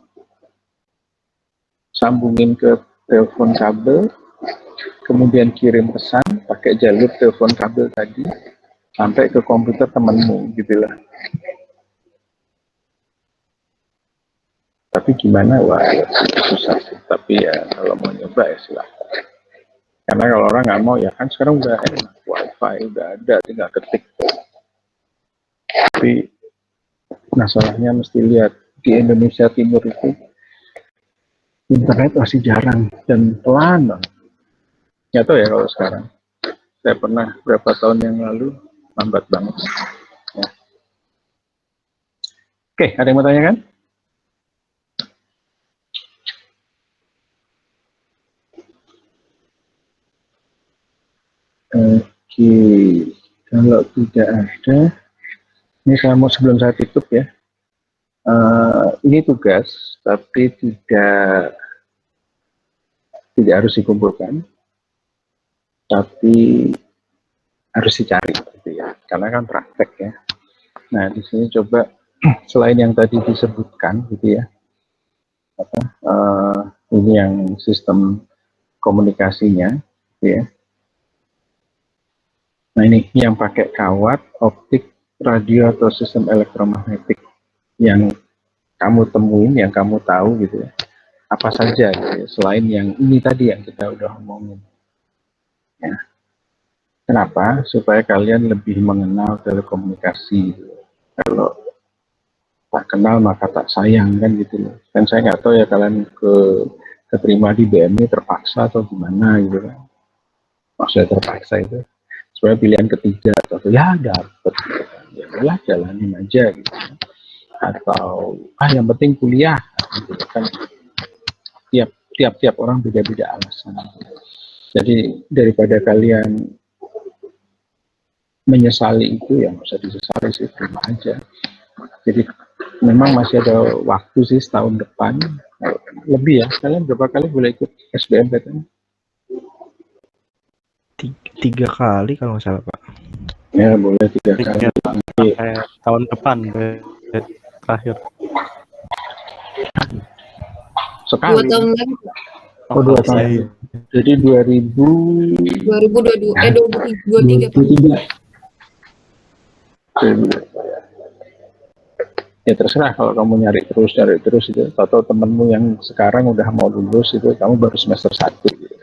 sambungin ke telepon kabel, kemudian kirim pesan pakai jalur telepon kabel tadi sampai ke komputer temanmu gitu lah. Tapi gimana? Wah, ya, susah sih. Tapi ya kalau mau nyoba ya silahkan. Karena kalau orang nggak mau ya kan sekarang udah enak, wifi udah ada, tinggal ketik. Tapi masalahnya mesti lihat di Indonesia Timur itu internet masih jarang dan pelan banget. Nggak tahu ya kalau sekarang. Saya pernah berapa tahun yang lalu lambat banget. Ya. Oke, ada yang mau tanya kan? Oke, kalau tidak ada, ini saya mau sebelum saya tutup ya. Ini tugas, tapi tidak harus dikumpulkan, tapi harus dicari, gitu ya. Karena kan praktek ya. Nah, di sini coba selain yang tadi disebutkan, gitu ya. Ini yang sistem komunikasinya, gitu ya. Nah ini yang pakai kawat, optik, radio atau sistem elektromagnetik yang kamu temuin, yang kamu tahu gitu ya. Apa saja gitu ya, selain yang ini tadi yang kita udah ngomongin. Ya. Kenapa? Supaya kalian lebih mengenal telekomunikasi. Gitu. Kalau tak kenal maka tak sayang kan gitu loh. Dan saya nggak tahu ya kalian keterima di BMI terpaksa atau gimana gitu kan. Maksudnya terpaksa itu. Supaya pilihan ketiga atau ya dapat gitu kan. Ya udahlah jalanin aja gitu. Atau yang penting kuliah gitu kan. Tiap orang beda-beda alasan. Jadi daripada kalian menyesali itu, ya nggak usah disesali sih, terima aja. Jadi memang masih ada waktu sih setahun depan, lebih ya. Kalian berapa kali boleh ikut SBMPTN? 3 kali kalau nggak salah Pak. Ya boleh 3 kali. Tiga sampai tahun depan terakhir. 2 Sekali. tahun lagi, Pak. Oh, 2 tahun. Jadi 2022, 2023, Pak. 2023. Ya terserah, kalau kamu nyari terus itu, atau temenmu yang sekarang udah mau lulus itu kamu baru semester 1 gitu.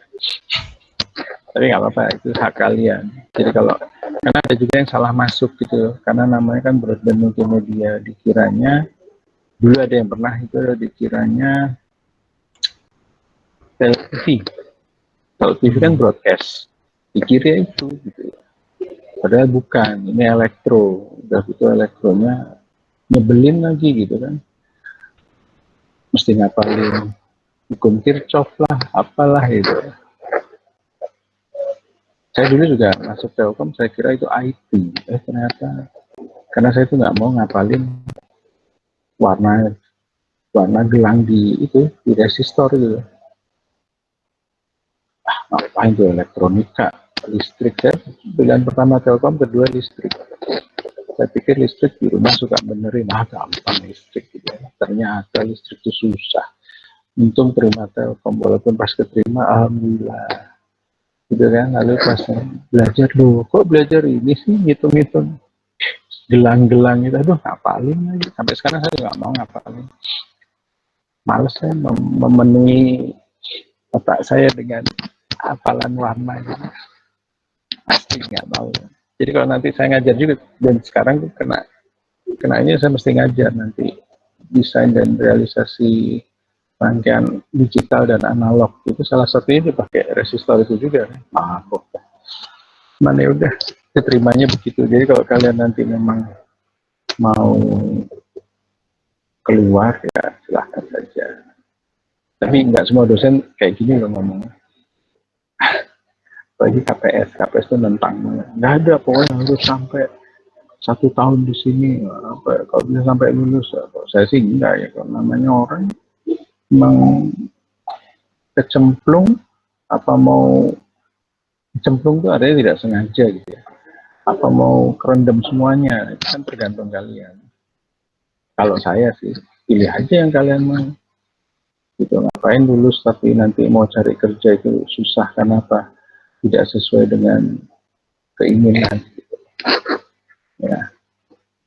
Tapi nggak apa-apa, itu hak kalian. Jadi karena ada juga yang salah masuk gitu, karena namanya kan broadband multimedia, dikiranya dulu ada yang pernah itu dikiranya TV. Kalau TV kan broadcast, dikira itu gitu. Padahal bukan, ini elektro. Udah gitu elektronya nyebelin lagi gitu kan. Mesti ngapalin hukum Kirchhoff lah, apalah gitu. Saya dulu juga masuk Telkom, saya kira itu IT. Ternyata karena saya itu nggak mau ngapalin warna gelang di resistor gitu. Ngapain tuh elektronika, listrik ya. Pilihan pertama Telkom, kedua listrik. Saya pikir listrik di rumah suka benerin, gampang listrik gitu ya. Ternyata listrik itu susah. Untung terima Telkom, walaupun pas keterima, alhamdulillah. Gitu kan, lalu pas belajar, kok belajar ini sih, ngitung-ngitung. Gelang-gelang itu, ngapalin lagi. Sampai sekarang saya nggak mau ngapalin. Males saya memenuhi otak saya dengan hafalan warna gitu. Pasti nggak mau. Jadi kalau nanti saya ngajar juga, dan sekarang tuh kena ini saya mesti ngajar nanti desain dan realisasi rangkaian digital dan analog, itu salah satunya dipakai resistor itu juga. Kok mana ya udah, keterimanya begitu. Jadi kalau kalian nanti memang mau keluar ya silahkan saja. Tapi nggak semua dosen kayak gini loh ngomongnya. Bagi KPS itu nentang, nggak ada pokoknya harus sampai 1 tahun di sini, kalau bisa sampai lulus. Saya sih enggak ya, kalau namanya orang memang kecemplung, apa mau kecemplung itu artinya tidak sengaja gitu ya, apa mau kerendam semuanya, itu kan tergantung kalian. Kalau saya sih pilih aja yang kalian mau gitu. Ngapain lulus tapi nanti mau cari kerja itu susah, karena apa? Tidak sesuai dengan keinginan gitu.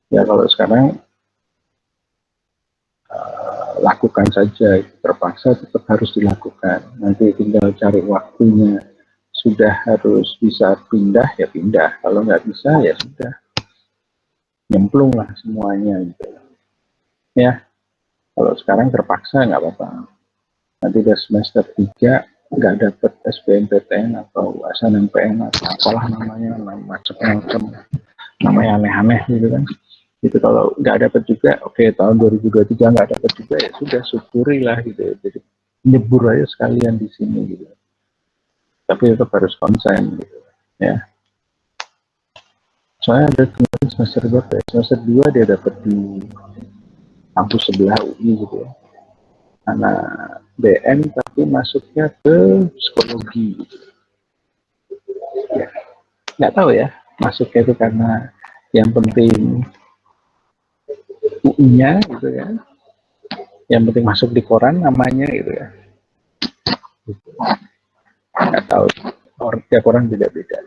Ya kalau sekarang lakukan saja, terpaksa tetap harus dilakukan. Nanti tinggal cari waktunya. Sudah harus bisa pindah ya pindah, kalau nggak bisa ya sudah, nyemplung lah semuanya gitu. Ya kalau sekarang terpaksa nggak apa-apa. Nanti udah semester 3 nggak dapet SBMPTN atau SNMPN atau apalah namanya, macam-macam namanya aneh-aneh gitu kan. Itu kalau nggak dapat juga, oke, tahun 2023 nggak dapat juga, ya sudah, syukurilah gitu. Jadi nyebur aja sekalian di sini gitu. Tapi tetap harus konsen gitu ya. Soalnya ada kemarin semester berapa ya? Semester 2 dia dapat di kampus sebelah UI gitu ya. Anak BM tapi masuknya ke psikologi gitu. Ya, nggak tahu ya, masuknya itu karena yang penting UI-nya gitu ya, yang penting masuk di koran namanya gitu ya. Nggak tahu, tiap orang beda-beda.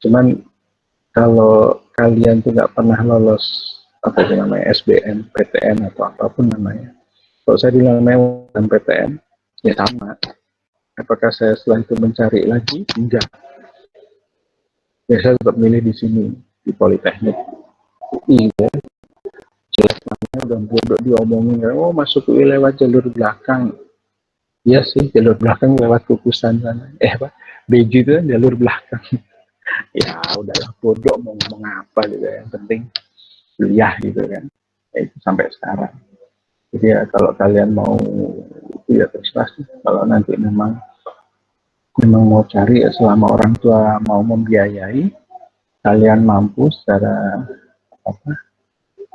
Cuman kalau kalian tuh nggak pernah lolos apa itu namanya SBM, PTN atau apapun namanya, kalau saya bilang namanya PTN ya sama. Apakah saya setelah itu mencari lagi? Enggak. Ya saya tetap milih di sini, di Politeknik UI ya. Jelas namanya udah bodoh diomongin, masuk UI lewat jalur belakang. Iya sih, jalur belakang lewat kukusan sana. BG itu kan jalur belakang. Ya udahlah, bodoh mau ngomong apa gitu, yang penting kuliah gitu kan. Itu sampai sekarang. Jadi ya kalau kalian mau itu ya terserah sih. Kalau nanti memang memang mau cari ya, selama orang tua mau membiayai, kalian mampu secara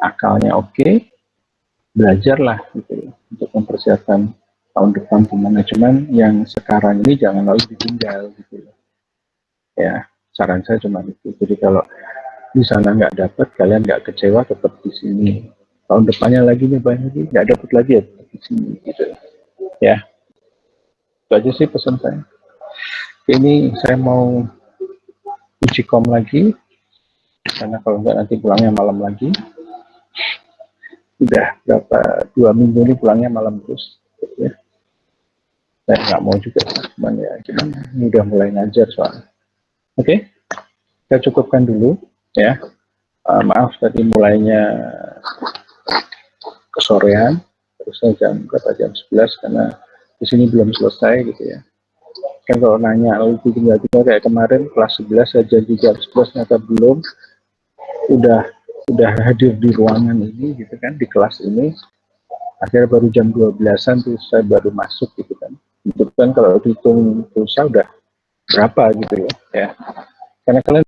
akalnya oke, belajarlah gitu untuk mempersiapkan tahun depan gimana. Cuman yang sekarang ini jangan lalu ditinggal gitu ya. Saran saya cuma itu. Jadi kalau di sana nggak dapat, kalian nggak kecewa, tetap di sini. Tahun depannya lagi nyobain lagi, nggak dapat lagi ya tetap di sini gitu ya. Itu aja sih pesan saya. Ini saya mau uji kom lagi, karena kalau nggak nanti pulangnya malam lagi. Udah berapa 2 minggu ini pulangnya malam terus gitu ya. Saya nggak mau juga, cuman ya gimana, ini udah mulai ngajar soalnya. Oke, saya cukupkan dulu ya. Maaf tadi mulainya kesorean, terusnya jam 11 karena di sini belum selesai gitu ya. Kan kalau nanya lalu tinggal kayak kemarin kelas 11 saya janji jam 11 ternyata belum, udah hadir di ruangan ini gitu kan, di kelas ini akhirnya baru jam 12-an tuh saya baru masuk gitu kan. Itu kan kalau dihitung pulsa udah berapa gitu ya. Karena kalian